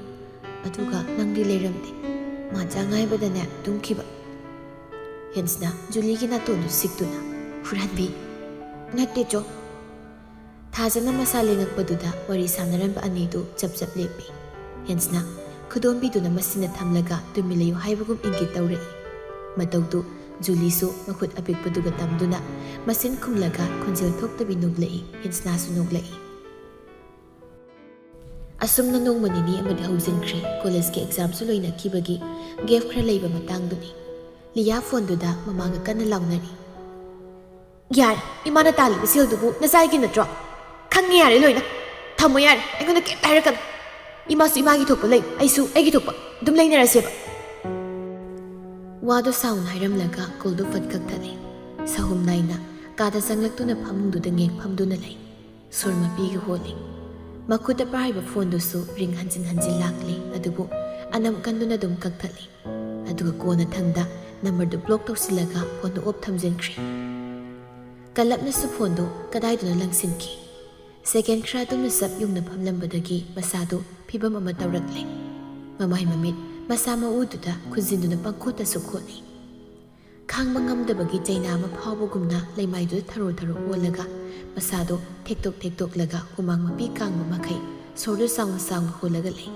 ꯑꯗꯨꯒ ꯅꯪꯗꯤ ꯂꯩꯔꯝꯗꯦ ꯃꯆꯥ ꯉꯥꯏꯕꯗꯅꯦ ꯇꯨꯝꯈꯤꯕ ꯍꯦꯟꯁꯅ ꯖꯨꯂꯤꯒꯤ ꯅꯥꯇꯣꯟꯗꯨ ꯁꯤꯛꯇꯨꯅ ꯍꯨꯔꯥꯟꯕꯤ ꯅꯠꯇꯦ ꯆꯣ ꯊꯥꯖꯅ ꯃꯁꯥ ꯂꯦꯡꯉꯛꯄꯗꯨꯗ ꯋꯥꯔꯤ ꯁꯥꯟꯅꯔꯝꯕ ꯑꯅꯤꯗꯨ ꯆꯞ ꯂꯦꯞꯄꯤ ꯍꯦꯟꯁꯅ ꯈꯨꯗꯣꯝꯕꯤꯗꯨꯅ ꯃꯁꯤꯅ ꯊꯝꯂꯒ ꯇꯨꯃꯤꯟ ꯂꯩꯌꯨ ꯍꯥꯏꯕꯒꯨꯝ ꯏꯪꯒꯤꯠ ꯇꯧꯔꯛꯏ ꯃꯇꯧꯗꯨ ꯖꯨꯂꯤꯁꯨ ꯃꯈꯨꯠ ꯑꯄꯤꯛꯄꯗꯨꯒ ꯇꯝꯗꯨꯅ ꯃꯁꯤꯟ ꯈꯨꯝꯂꯒ ꯈꯣꯟꯖꯦꯜ ꯊꯣꯛꯇꯕꯤ ꯅꯣꯛꯂꯛꯏ ꯍꯦꯟꯁꯅꯥꯁꯨ ꯅꯣꯛꯂꯛꯏ ꯑꯁꯨꯝꯅ ꯅꯣꯡꯃ ꯅꯤꯅꯤ ꯑꯃꯗꯤ ꯍꯧꯖꯤꯟꯈ꯭ꯔꯦ ꯀꯣꯂꯦꯖꯀꯤ ꯑꯦꯛꯖꯥꯝꯁꯨ ꯂꯣꯏꯅꯈꯤꯕꯒꯤ ꯒꯦꯞ ꯈꯔ ꯂꯩꯕ ꯃꯇꯥꯡꯗꯨꯅꯤ ꯂꯤꯌꯥ ꯐꯣꯟꯗꯨꯗ ꯃꯃꯥꯡꯒ ꯀꯟꯅ ꯂꯥꯎꯅꯔꯤ ꯌꯥꯔꯦ ꯏꯃꯥꯅ ꯇꯥꯜꯂꯤꯕ ꯁꯦꯜꯗꯨꯕꯨ ꯅꯆꯥꯒꯤ ꯅꯠꯇ꯭ꯔꯣ ꯈꯪꯉꯦ ꯌꯥꯔꯦ ꯂꯣꯏꯅ ꯊꯝꯃꯣ ꯌꯥꯔꯦ ꯑꯩꯉꯣꯟꯗ ꯀꯩꯝꯇ ꯍꯥꯏꯔꯛꯀꯅꯨ ꯏꯃꯥꯁꯨ ꯏꯃꯥꯒꯤ ꯊꯣꯛꯄ ꯂꯩ ꯑꯩꯁꯨ ꯑꯩꯒꯤ ꯊꯣꯛꯄ ꯑꯗꯨꯝ ꯂꯩꯅꯔꯁꯦꯕ ꯋꯥꯗꯣ ꯁꯥꯎꯅ ꯍꯥꯏꯔꯝꯂꯒ ꯀꯣꯜꯗꯣ ꯐꯠ ꯀꯛꯊꯠꯂꯤ ꯁꯍꯨꯝ ꯅꯥꯏꯅ ꯀꯥꯗ ꯆꯪꯂꯛꯇꯨꯅ ꯐꯃꯨꯡꯗꯨꯗ ꯉꯦꯛ ꯐꯝꯗꯨꯅ ꯂꯩ ꯁꯣꯔ ꯃꯄꯤꯒ ꯍꯣꯜꯂꯤ ꯃꯈꯨꯠꯇ ꯄꯥꯏꯔꯤꯕ ꯐꯣꯟꯗꯨꯁꯨ ꯔꯤꯡ ꯍꯟꯖꯤꯟ ꯂꯥꯛꯂꯤ ꯑꯗꯨꯕꯨ ꯑꯅꯝ ꯀꯟꯗꯨꯅ ꯑꯗꯨꯝ ꯀꯛꯊꯠꯂꯤ ꯑꯗꯨꯒ ꯀꯣꯟꯅ ꯊꯪꯗ ꯅꯝꯕꯔꯗꯨ ꯕ꯭ꯂꯣꯛ ꯇꯧꯁꯤꯜꯂꯒ ꯐꯣꯟꯗꯨ ꯑꯣꯐ ꯊꯝꯖꯤꯟꯈ꯭ꯔꯤ ꯀꯜꯂꯞꯅꯁꯨ ꯐꯣꯟꯗꯨ ꯀꯗꯥꯏꯗꯅꯣ ꯂꯪꯁꯤꯟꯈꯤ ꯁꯦꯀꯦꯟ ꯈꯔ ꯑꯗꯨꯝꯅ ꯆꯞ ꯌꯨꯡꯅ ꯐꯝꯂꯝꯕꯗꯒꯤ ꯃꯁꯥꯗꯨ ꯐꯤꯕꯝ ꯑꯃ ꯇꯧꯔꯛꯂꯦ ꯃꯃꯥꯏ ꯃꯃꯤꯠ ꯃꯁꯥ ꯃꯎꯗꯨꯗ ꯈꯨꯖꯤꯟꯗꯨꯅ ꯄꯪꯈꯣꯠꯇꯁꯨ ꯈꯣꯠꯂꯤ ꯈꯥꯡꯕ ꯉꯝꯗꯕꯒꯤ ꯆꯩꯅꯥ ꯑꯃ ꯐꯥꯎꯕꯒꯨꯝꯅ ꯂꯩꯃꯥꯏꯗꯨꯗ ꯊꯔꯣ ꯑꯣꯜꯂꯒ ꯃꯁꯥꯗꯣ ꯊꯦꯛꯇꯣꯛꯂꯒ ꯍꯨꯃꯥꯡ ꯃꯄꯤ ꯀꯥꯡꯕ ꯃꯈꯩ ꯁꯣꯔꯗꯨ ꯆꯥꯎꯅ ꯍꯣꯜꯂꯒ ꯂꯩ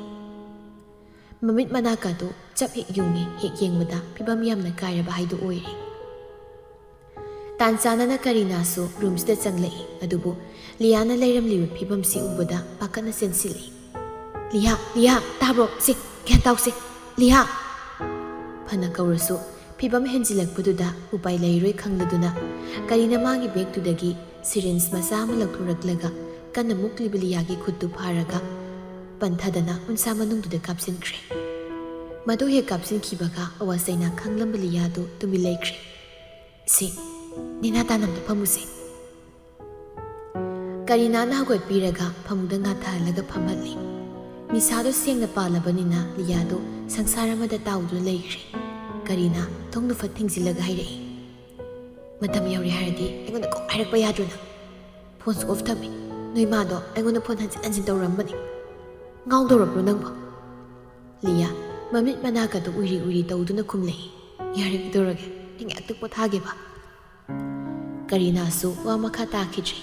ꯃꯃꯤꯠ ꯃꯅꯥꯀꯥꯗꯨ ꯆꯞ ꯍꯦꯛ ꯌꯨꯡꯉꯤ ꯍꯦꯛ ꯌꯦꯡꯕꯗ ꯐꯤꯕꯝ ꯌꯥꯝꯅ ꯀꯥꯏꯔꯕ ꯍꯥꯏꯗꯨ ꯑꯣꯏꯔꯦ ꯇꯥꯟ ꯆꯥꯅꯅ ꯀꯔꯤꯅꯥꯁꯨ ꯔꯨꯝꯁꯤꯗ ꯆꯪꯂꯛꯏ ꯑꯗꯨꯕꯨ ꯂꯤꯌꯥꯅ ꯂꯩꯔꯝꯂꯤꯕ ꯐꯤꯕꯝꯁꯤ ꯎꯕꯗ ꯄꯥꯈꯠꯅ ꯆꯦꯟꯁꯤꯜꯂꯤ ꯂꯤꯌꯥ ꯇꯥꯕ꯭ꯔꯣ ꯁꯤ ꯒ꯭ꯌꯥꯟ ꯇꯥꯎꯁꯤ ꯂꯤꯌꯥ ꯐꯅ ꯀꯧꯔꯁꯨ ꯐꯤꯕꯝ ꯍꯦꯟꯖꯤꯜꯂꯛꯄꯗꯨꯗ ꯎꯄꯥꯏ ꯂꯩꯔꯣꯏ ꯈꯪꯂꯗꯨꯅ ꯀꯔꯤꯅ ꯃꯥꯒꯤ ꯕꯦꯒꯇꯨꯗꯒꯤ ꯁꯤꯔꯤꯟꯁ ꯃꯆꯥ ꯑꯃ ꯂꯧꯊꯣꯔꯛꯂꯒ ꯀꯟꯅ ꯃꯨꯛꯂꯤꯕ ꯂꯤꯌꯥꯒꯤ ꯈꯨꯠꯇꯨ ꯐꯥꯔꯒ ꯄꯟꯊꯗꯅ ꯎꯟꯁꯥ ꯃꯅꯨꯡꯗꯨꯗ ꯀꯥꯞꯁꯤꯟꯈ꯭ꯔꯦ ꯃꯗꯨ ꯍꯦꯛ ꯀꯥꯞꯁꯤꯟꯈꯤꯕꯒ ꯑꯋꯥ ꯆꯩꯅꯥ ꯈꯪꯂꯝꯕ ꯂꯤꯌꯥꯗꯨ ꯇꯨꯃꯤꯟ ꯂꯩꯈ꯭ꯔꯦ ꯁꯤ ꯅꯦꯅꯥ ꯇꯥꯅꯝꯗ ꯐꯝꯃꯨꯁꯦ ꯀꯔꯤꯅꯥꯅ ꯍꯧꯒꯠꯄꯤꯔꯒ ꯐꯃꯨꯡꯗ ꯉꯥꯊꯍꯜꯂꯒ ꯐꯝꯍꯜꯂꯤ ꯅꯤꯁꯥꯗꯨ ꯁꯦꯡꯅ ꯄꯥꯜꯂꯕꯅꯤꯅ ꯂꯤꯌꯥꯗꯨ ꯁꯪꯁꯥꯔ ꯑꯃꯗ ꯇꯥꯎꯗꯨꯅ ꯂꯩꯈ꯭ꯔꯦ ꯀꯔꯤꯅ ꯊꯣꯡꯗꯨ ꯐꯠ ꯊꯤꯡꯖꯤꯜꯂꯒ ꯍꯥꯏꯔꯛꯏ꯫ ꯃꯇꯝ ꯌꯧꯔꯦ ꯍꯥꯏꯔꯗꯤ ꯑꯩꯉꯣꯟꯗ ꯀꯣꯛ ꯍꯥꯏꯔꯛꯄ ꯌꯥꯗ꯭ꯔꯣꯅ? ꯐꯣꯟꯁꯨ ꯑꯣꯐ ꯊꯝꯃꯤ꯫ ꯅꯣꯏ ꯃꯥꯗꯣ ꯑꯩꯉꯣꯟꯗ ꯐꯣꯟ ꯍꯟꯖꯤꯟ ꯍꯟꯖꯤꯟ ꯇꯧꯔꯝꯕꯅꯤ꯫ ꯉꯥꯎꯗꯧꯔꯕ꯭ꯔꯣ ꯅꯪꯕꯣ? ꯂꯤꯌꯥ ꯃꯃꯤꯠ ꯃꯅꯥꯀꯗꯨ ꯎꯏꯔꯤ ꯎꯏꯔꯤ ꯇꯧꯗꯨꯅ ꯈꯨꯝꯂꯛꯏ꯫ ꯌꯥꯔꯦ ꯀꯩꯗꯧꯔꯒꯦ? ꯑꯩ ꯉꯥꯛꯇ ꯄꯣꯊꯥꯒꯦꯕ꯫ ꯀꯔꯤꯅꯥꯁꯨ ꯋꯥ ꯃꯈꯥ ꯇꯥꯈꯤꯗ꯭ꯔꯦ꯫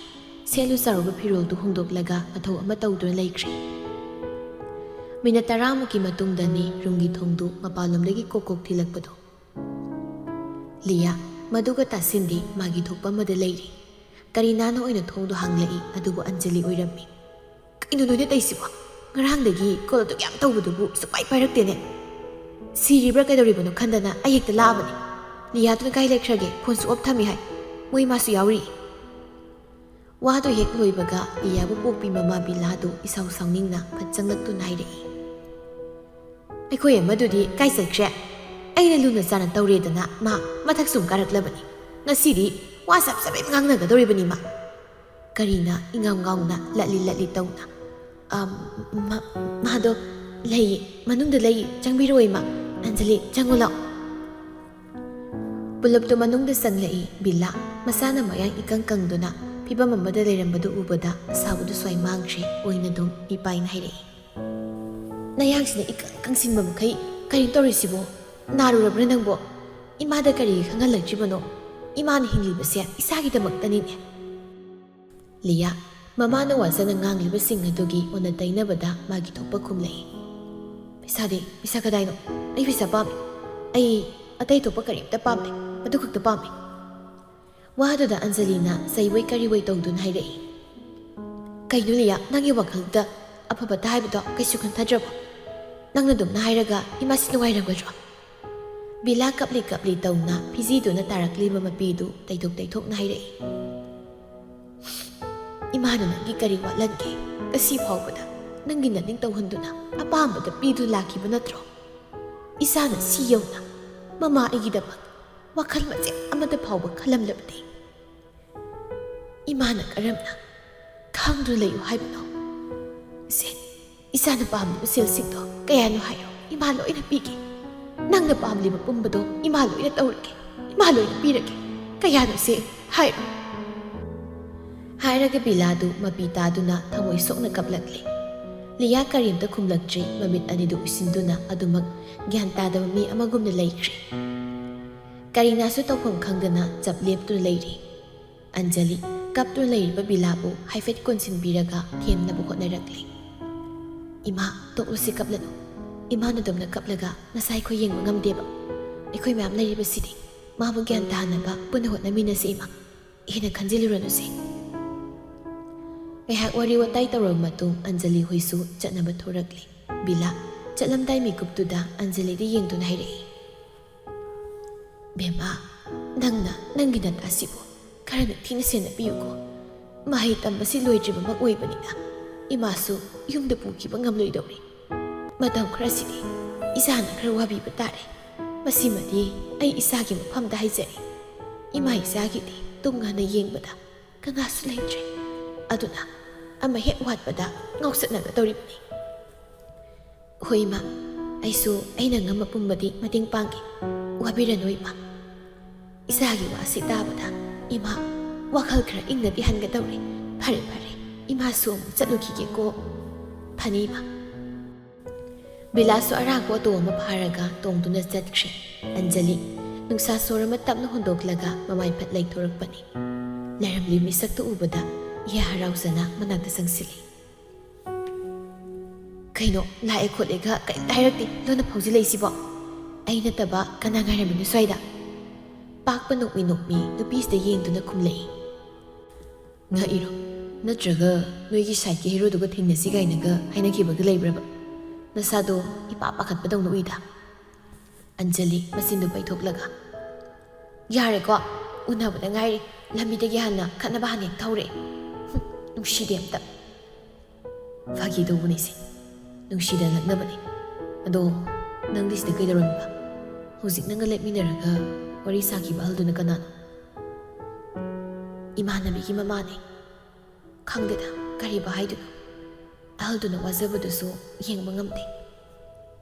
ꯁꯦꯠꯂꯨ ꯆꯥꯔꯨꯕ ꯐꯤꯔꯣꯜꯗꯨ ꯍꯣꯡꯗꯣꯛꯂꯒ ꯃꯊꯧ ꯑꯃ ꯇꯧꯗꯨꯅ ꯂꯩꯈ꯭ꯔꯦ꯫ ꯃꯤꯅꯠ 10ꯃꯨꯛꯀꯤ ꯃꯇꯨꯡꯗꯅꯤ ꯔꯨꯝꯒꯤ ꯊꯣꯡꯗꯨ ꯃꯄꯥꯟꯂꯣꯝꯗꯒꯤ ꯀꯣꯛ ꯀꯣꯛ ꯊꯤꯜꯂꯛꯄꯗꯣ꯫ ꯂꯤꯌꯥ ꯃꯗꯨꯒ ꯇꯥꯁꯤꯟꯗꯤ ꯃꯥꯒꯤ ꯊꯣꯛꯄ ꯑꯃꯗ ꯂꯩꯔꯤ꯫ ꯀꯔꯤꯅꯥꯅ ꯑꯣꯏꯅ ꯊꯣꯡꯗꯣ ꯍꯥꯡꯂꯛꯏ, ꯑꯗꯨꯕꯨ ꯑꯟꯖꯂꯤ ꯑꯣꯏꯔꯝꯃꯤ꯫ ꯀꯩꯅꯣ ꯅꯣꯏꯅ ꯇꯧꯏꯁꯤꯕꯣ? ꯉꯔꯥꯡꯗꯒꯤ ꯀꯣꯜ ꯑꯗꯨꯛ ꯌꯥꯝ ꯇꯧꯕꯗꯨꯕꯨ ꯁꯨꯛꯄꯥꯏ ꯄꯥꯏꯔꯛꯇꯦꯅꯦ꯫ ꯁꯤꯔꯤꯕ꯭ꯔꯥ ꯀꯩꯗꯧꯔꯤꯕꯅꯣ ꯈꯟꯗꯅ ꯑꯩ ꯍꯦꯛꯇ ꯂꯥꯛꯑꯕꯅꯤ꯫ ꯂꯤꯌꯥꯗꯨꯅ ꯀꯥꯏ ꯂꯩꯈ꯭ꯔꯒꯦ? ꯐꯣꯟꯁꯨ ꯑꯣꯐ ꯊꯝꯃꯤ ꯍꯥꯏ꯫ ꯃꯣꯏ ꯃꯥꯁꯨ ꯌꯥꯎꯔꯤ꯫ ꯋꯥꯗꯨ ꯍꯦꯛ ꯂꯣꯏꯕꯒ ꯂꯤꯌꯥꯕꯨ ꯄꯣꯛꯄꯤ ꯃꯃꯥ ꯕꯤꯂꯥꯗꯨ ꯏꯁꯥꯎ ꯁꯥꯎꯅꯤꯡꯅ ꯐꯠ ꯆꯪꯂꯛꯇꯨꯅ ꯍꯥꯏꯔꯛꯏ꯫ ꯑꯩꯈꯣꯏ ꯑꯃꯗꯨꯗꯤ ꯀꯥꯏ ꯆꯠꯈ꯭ꯔꯦ? ꯑꯩꯅ ꯂꯨꯅ ꯆꯥꯅ ꯇꯧꯔꯦꯗꯅ ꯃꯥ ꯃꯊꯛ ꯁꯨꯝ ꯀꯥꯔꯛꯂꯕꯅꯤ꯫ ꯉꯁꯤꯗꯤ ꯋꯥ ꯆꯞ ꯆꯞ ꯉꯥꯡꯅꯒꯗꯧꯔꯤꯕꯅꯤ ꯃꯥ꯫ ꯀꯔꯤꯅ ꯏꯉꯥꯎ ꯉꯥꯎꯅ ꯂꯠꯂꯤ ꯂꯠꯂꯤ ꯇꯧꯅ ꯃꯥꯗꯣ ꯂꯩꯌꯦ, ꯃꯅꯨꯡꯗ ꯂꯩꯌꯦ, ꯆꯪꯕꯤꯔꯛꯑꯣ ꯏꯃꯥ꯫ ꯑꯟꯖꯂꯤ ꯆꯪꯉꯨ ꯂꯥꯛꯑꯣ꯫ ꯄꯨꯂꯞꯇꯨ ꯃꯅꯨꯡꯗ ꯆꯪꯂꯛꯏ ꯕꯤꯂꯥ ꯃꯁꯥꯅ ꯃꯌꯥꯡ ꯏꯀꯪ ꯀꯪꯗꯨꯅ ꯐꯤꯕꯝ ꯑꯃꯗ ꯂꯩꯔꯝꯕꯗꯨ ꯎꯕꯗ ꯑꯁꯥꯎꯕꯗꯨ ꯁ꯭ꯋꯥꯏ ꯃꯥꯡꯈ꯭ꯔꯦ ꯑꯣꯏꯅ ꯑꯗꯨꯝ ꯃꯤꯄꯥꯏꯅ ꯍꯥꯏꯔꯛꯏ꯫ ꯅꯌꯥꯡꯁꯤꯅ ꯏꯀꯪ ꯀꯪꯁꯤꯟꯕ ꯃꯈꯩ ꯀꯔꯤ ꯇꯧꯔꯤꯁꯤꯕꯣ? ꯅꯥꯔꯨꯔꯕ꯭ꯔꯥ ꯅꯪꯕꯣ? ꯏꯃꯥꯗ ꯀꯔꯤ ꯈꯪꯍꯜꯂꯛꯇ꯭ꯔꯤꯕꯅꯣ? ꯏꯃꯥꯅ ꯍꯤꯡꯂꯤꯕꯁꯦ ꯏꯁꯥꯒꯤꯗꯃꯛꯇꯅꯤꯅꯦ꯫ ꯂꯤꯌꯥ ꯃꯃꯥꯅ ꯋꯥꯖꯅ ꯉꯥꯡꯂꯤꯕꯁꯤꯡ ꯑꯗꯨꯒꯤ ꯑꯣꯟꯅ ꯇꯩꯅꯕꯗ ꯃꯥꯒꯤ ꯊꯣꯛꯄ ꯈꯨꯝꯂꯛꯏ꯫ ꯄꯩꯁꯥ ꯀꯗꯥꯏꯅꯣ? ꯑꯩ ꯄꯩꯁꯥ ꯄꯥꯝꯃꯤ꯫ ꯑꯩ ꯑꯇꯩ ꯊꯣꯛꯄ ꯀꯔꯤꯝꯇ ꯄꯥꯝꯗꯦ, ꯑꯗꯨ ꯈꯛꯇ ꯄꯥꯝꯃꯤ꯫ ꯋꯥꯗꯨꯗ ꯑꯟꯖꯂꯤꯅ ꯆꯩꯕꯣꯏ ꯀꯔꯤꯕꯣꯏ ꯇꯧꯗꯨꯅ ꯍꯥꯏꯔꯛꯏ꯫ ꯀꯩꯅꯣ ꯂꯤꯌꯥ, ꯅꯪꯒꯤ ꯋꯥꯈꯜꯗ ꯑꯐꯕꯇ ꯍꯥꯏꯕꯗꯣ ꯀꯩꯁꯨ ꯈꯟꯊꯗ꯭ꯔꯕꯣ? ꯅꯪꯅ ꯑꯗꯨꯝꯅ ꯍꯥꯏꯔꯒ ꯏꯃꯥꯁꯤ ꯅꯨꯡꯉꯥꯏꯔꯝꯒꯗ꯭ꯔꯣ? ꯕꯤꯂꯥ ꯀꯞꯂꯤ ꯀꯞꯂꯤ ꯇꯧꯅ ꯐꯤꯖꯤꯗꯨꯅ ꯇꯥꯔꯛꯂꯤꯕ ꯃꯄꯤꯗꯨ ꯇꯩꯊꯣꯛ ꯇꯩꯊꯣꯛꯅ ꯍꯥꯏꯔꯛꯏ꯫ ꯏꯃꯥꯅ ꯅꯪꯒꯤ ꯀꯔꯤ ꯋꯥꯠꯂꯟꯒꯦ? ꯉꯁꯤ ꯐꯥꯎꯕꯗ ꯅꯪꯒꯤ ꯅꯅꯤꯡ ꯇꯧꯍꯟꯗꯨꯅ ꯑꯄꯥꯝꯕꯗ ꯄꯤꯗꯨ ꯂꯥꯛꯈꯤꯕ ꯅꯠꯇ꯭ꯔꯣ? ꯏꯁꯥꯅ ꯁꯤ ꯌꯧꯅ ꯃꯃꯥ ꯑꯩꯒꯤꯗꯃꯛ ꯋꯥꯈꯜ ꯃꯆꯦꯠ ꯑꯃꯗ ꯐꯥꯎꯕ ꯈꯜꯂꯝꯂꯕꯗꯤ ꯏꯃꯥꯅ ꯀꯔꯝꯅ ꯈꯥꯡꯗꯨꯅ ꯂꯩꯌꯨ ꯍꯥꯏꯕꯅꯣ? ꯏꯁꯥꯅ ꯄꯥꯝꯂꯤꯕ ꯁꯦꯜꯁꯤꯡꯗꯣ ꯀꯌꯥꯅꯣ ꯍꯥꯏꯔꯣ, ꯏꯃꯥ ꯂꯣꯏꯅ ꯄꯤꯒꯦ꯫ ꯅꯪꯅ ꯄꯥꯝꯂꯤꯕ ꯄꯨꯝꯕꯗꯣ ꯏꯃꯥ ꯂꯣꯏꯅ ꯇꯧꯔꯒꯦ, ꯏꯃꯥ ꯂꯣꯏꯅ ꯄꯤꯔꯒꯦ꯫ ꯀꯌꯥꯅꯣ ꯁꯦ ꯍꯥꯏꯔꯣ? ꯍꯥꯏꯔꯒ ꯕꯤꯂꯥꯗꯨ ꯃꯄꯤ ꯇꯥꯗꯨꯅ ꯊꯃꯣꯏ ꯁꯣꯛꯅ ꯀꯞꯂꯛꯂꯤ꯫ ꯂꯤꯌꯥ ꯀꯔꯤꯝꯇ ꯈꯨꯝꯂꯛꯇ꯭ꯔꯤ, ꯃꯃꯤꯠ ꯑꯅꯤꯗꯨ ꯎꯏꯁꯤꯟꯗꯨꯅ ꯑꯗꯨꯃꯛ ꯒ꯭ꯌꯥꯟ ꯇꯥꯗꯕ ꯃꯤ ꯑꯃꯒꯨꯝꯅ ꯂꯩꯈ꯭ꯔꯦ꯫ ꯀꯔꯤꯅꯥꯁꯨ ꯇꯧꯐꯝ ꯈꯪꯗꯅ ꯆꯞ ꯂꯦꯞꯇꯨꯅ ꯂꯩꯔꯤ꯫ ꯑꯟꯖꯂꯤ ꯀꯞꯇꯨꯅ ꯂꯩꯔꯤꯕ ꯕꯤꯂꯥꯕꯨ ꯍꯥꯏꯐꯦꯠ ꯀꯣꯟꯁꯤꯟꯕꯤꯔꯒ ꯊꯦꯝꯅꯕ ꯍꯣꯠꯅꯔꯛꯂꯤ꯫ ꯏꯃꯥ ꯇꯣꯛꯂꯁꯤ, ꯀꯞꯂꯅꯨ꯫ ꯏꯃꯥꯅꯗꯧꯅ ꯀꯞꯂꯒ ꯉꯁꯥꯏ ꯑꯩꯈꯣꯏ ꯌꯦꯡꯕ ꯉꯝꯗꯦꯕ꯫ ꯑꯩꯈꯣꯏ ꯃꯌꯥꯝ ꯂꯩꯔꯤꯕꯁꯤꯗꯤ ꯃꯥꯕꯨ ꯒ꯭ꯌꯥꯟ ꯇꯥꯍꯟꯅꯕ ꯄꯨꯟꯅ ꯍꯣꯠꯅꯃꯤꯟꯅꯁꯤ ꯏꯃꯥ꯫ ꯍꯦꯟꯅ ꯈꯟꯖꯤꯜꯂꯨꯔꯅꯨꯁꯦ꯫ ꯉꯥꯏꯍꯥꯛ ꯋꯥꯔꯤ ꯋꯥꯇꯥꯏ ꯇꯧꯔꯕ ꯃꯇꯨꯡ ꯑꯟꯖꯂꯤ ꯍꯣꯏꯁꯨ ꯆꯠꯅꯕ ꯊꯣꯔꯛꯂꯤ꯫ ꯕꯤꯂꯥ ꯆꯠꯂꯝꯗꯥꯏ ꯃꯤꯀꯨꯞꯇꯨꯗ ꯑꯟꯖꯂꯤꯗ ꯌꯦꯡꯗꯨꯅ ꯍꯥꯏꯔꯛꯏ꯫ ꯕꯦꯝꯃ, ꯅꯪꯅ ꯅꯪꯒꯤ ꯅꯇꯥꯁꯤꯕꯨ ꯈꯔ ꯅꯤꯡꯊꯤꯅ ꯁꯦꯟꯅꯕꯤꯌꯨꯀꯣ꯫ ꯃꯍꯩ ꯇꯝꯕꯁꯤ ꯂꯣꯏꯗ꯭ꯔꯤꯕꯃꯛ ꯑꯣꯏꯕꯅꯤꯅ ꯏꯃꯥꯁꯨ ꯌꯨꯝꯗ ꯄꯨꯈꯤꯕ ꯉꯝꯂꯣꯏꯗꯧꯔꯤ꯫ ꯃꯇꯝ ꯈꯔꯁꯤꯗꯤ ꯏꯁꯥꯅ ꯈꯔ ꯋꯥꯕꯤꯕ ꯇꯥꯔꯦ꯫ ꯃꯁꯤꯃꯗꯤ ꯑꯩ ꯏꯁꯥꯒꯤ ꯃꯐꯝꯗ ꯍꯥꯏꯖꯔꯤ꯫ ꯏꯃꯥ ꯏꯆꯥꯒꯤꯗꯤ ꯇꯨꯡ-ꯉꯥꯟꯅ ꯌꯦꯡꯕꯗ ꯀꯅꯥꯁꯨ ꯂꯩꯇ꯭ꯔꯦ꯫ ꯑꯗꯨꯅ ꯑꯃ ꯍꯦꯛ ꯋꯥꯠꯄꯗ ꯉꯥꯎꯆꯠꯅꯒꯗꯧꯔꯤꯕꯅꯤ꯫ ꯍꯣꯏ ꯏꯃꯥ, ꯑꯩꯁꯨ ꯑꯩꯅ ꯉꯝꯕ ꯄꯨꯝꯕꯗꯤ ꯃꯇꯦꯡ ꯄꯥꯡꯒꯦ꯫ ꯋꯥꯕꯤꯔꯅꯨ ꯏꯃꯥ꯫ ꯏꯆꯥꯒꯤ ꯋꯥꯁꯤ ꯇꯥꯕꯗ ꯏꯃꯥ ꯋꯥꯈꯜ ꯈꯔ ꯏꯪꯅꯗꯤ ꯍꯟꯒꯗꯧꯔꯤ꯫ ꯐꯔꯦ ꯐꯔꯦ, ꯏꯃꯥꯁꯨ ꯑꯃꯨꯛ ꯆꯠꯂꯨꯈꯤꯒꯦꯀꯣ꯫ ꯐꯅꯤ ꯏꯃꯥ꯫ ꯕꯤꯂꯥꯁꯨ ꯑꯔꯥꯛꯄ ꯑꯣꯇꯣ ꯑꯃ ꯐꯥꯔꯒ ꯇꯣꯡꯗꯨꯅ ꯆꯠꯈ꯭ꯔꯦ꯫ ꯑꯟꯖꯂꯤ ꯅꯨꯡꯁꯥ ꯁꯣꯔ ꯑꯃ ꯇꯞꯅ ꯍꯣꯟꯗꯣꯛꯂꯒ ꯃꯃꯥꯏ ꯐꯠ ꯂꯩꯊꯣꯔꯛꯄꯅꯤ꯫ ꯂꯩꯔꯝꯂꯤ ꯃꯤꯁꯛꯇꯨ ꯎꯕꯗ ꯏꯍꯥ ꯍꯔꯥꯎꯖꯅ ꯃꯅꯥꯛꯇ ꯆꯪꯁꯤꯜꯂꯤ꯫ ꯀꯩꯅꯣ ꯂꯥꯛꯑꯦ ꯈꯣꯠꯂꯦꯒ ꯀꯔꯤꯝꯇ ꯍꯥꯏꯔꯛꯇꯦ, ꯂꯣꯟꯅ ꯐꯥꯎꯖꯤꯜꯂꯛꯏꯁꯤꯕꯣ? ꯑꯩ ꯅꯠꯇꯕ ꯀꯅꯥ ꯉꯥꯏꯔꯝꯃꯤꯅꯣ ꯁ꯭ꯋꯥꯏꯗ? ꯄꯥꯛꯄ ꯅꯣꯛꯃꯤ ꯅꯣꯛꯃꯤ ꯅꯨꯄꯤꯁꯤꯗ ꯌꯦꯡꯗꯨꯅ ꯈꯨꯝꯂꯛꯏ꯫ ꯉꯛꯏꯔꯣ? ꯅꯠꯇ꯭ꯔꯒ ꯅꯣꯏꯒꯤ ꯁꯥꯏꯠꯀꯤ ꯍꯦꯔꯣꯗꯨꯒ ꯊꯦꯡꯅꯁꯤ ꯀꯥꯏꯅꯒ ꯍꯥꯏꯅꯈꯤꯕꯒ ꯂꯩꯕ꯭ꯔꯕ? ꯅꯁꯥꯗꯣ ꯏꯄꯥ ꯄꯥꯈꯠꯄꯗꯧꯅ ꯎꯏꯗ꯫ ꯑꯟꯖꯂꯤ ꯃꯆꯤꯟꯗꯨ ꯄꯩꯊꯣꯛꯂꯒ, ꯌꯥꯔꯦꯀꯣ, ꯎꯅꯕꯗ ꯉꯥꯏꯔꯤ, ꯂꯝꯕꯤꯗꯒꯤ ꯍꯥꯟꯅ ꯈꯠꯅꯕ ꯍꯥꯟꯅ ꯍꯦꯛ ꯊꯧꯔꯛꯑꯦ꯫ ꯅꯨꯡꯁꯤꯗꯦ ꯑꯝꯇ꯫ ꯐꯥꯒꯤ ꯇꯧꯕꯅꯤꯁꯦ, ꯅꯨꯡꯁꯤꯗꯅ ꯂꯛꯅꯕꯅꯤ꯫ ꯑꯗꯣ ꯅꯪꯗꯤ ꯁꯤꯗ ꯀꯩꯗꯧꯔꯝꯃꯤꯕ? ꯍꯧꯖꯤꯛ ꯅꯪꯒ ꯂꯦꯞꯃꯤꯟꯅꯔꯒ ꯋꯥꯔꯤ ꯁꯥꯈꯤꯕ ꯑꯍꯜꯗꯨꯅ ꯀꯅꯥꯅꯣ? ꯏꯃꯥꯟꯅꯕꯤꯒꯤ ꯃꯃꯥꯅꯦ꯫ ꯈꯪꯗꯦꯗ ꯀꯔꯤꯕ ꯍꯥꯏꯗꯨꯅꯣ꯫ ꯑꯍꯜꯗꯨꯅ ꯋꯥꯖꯕꯗꯨꯁꯨ ꯌꯦꯡꯕ ꯉꯝꯗꯦ꯫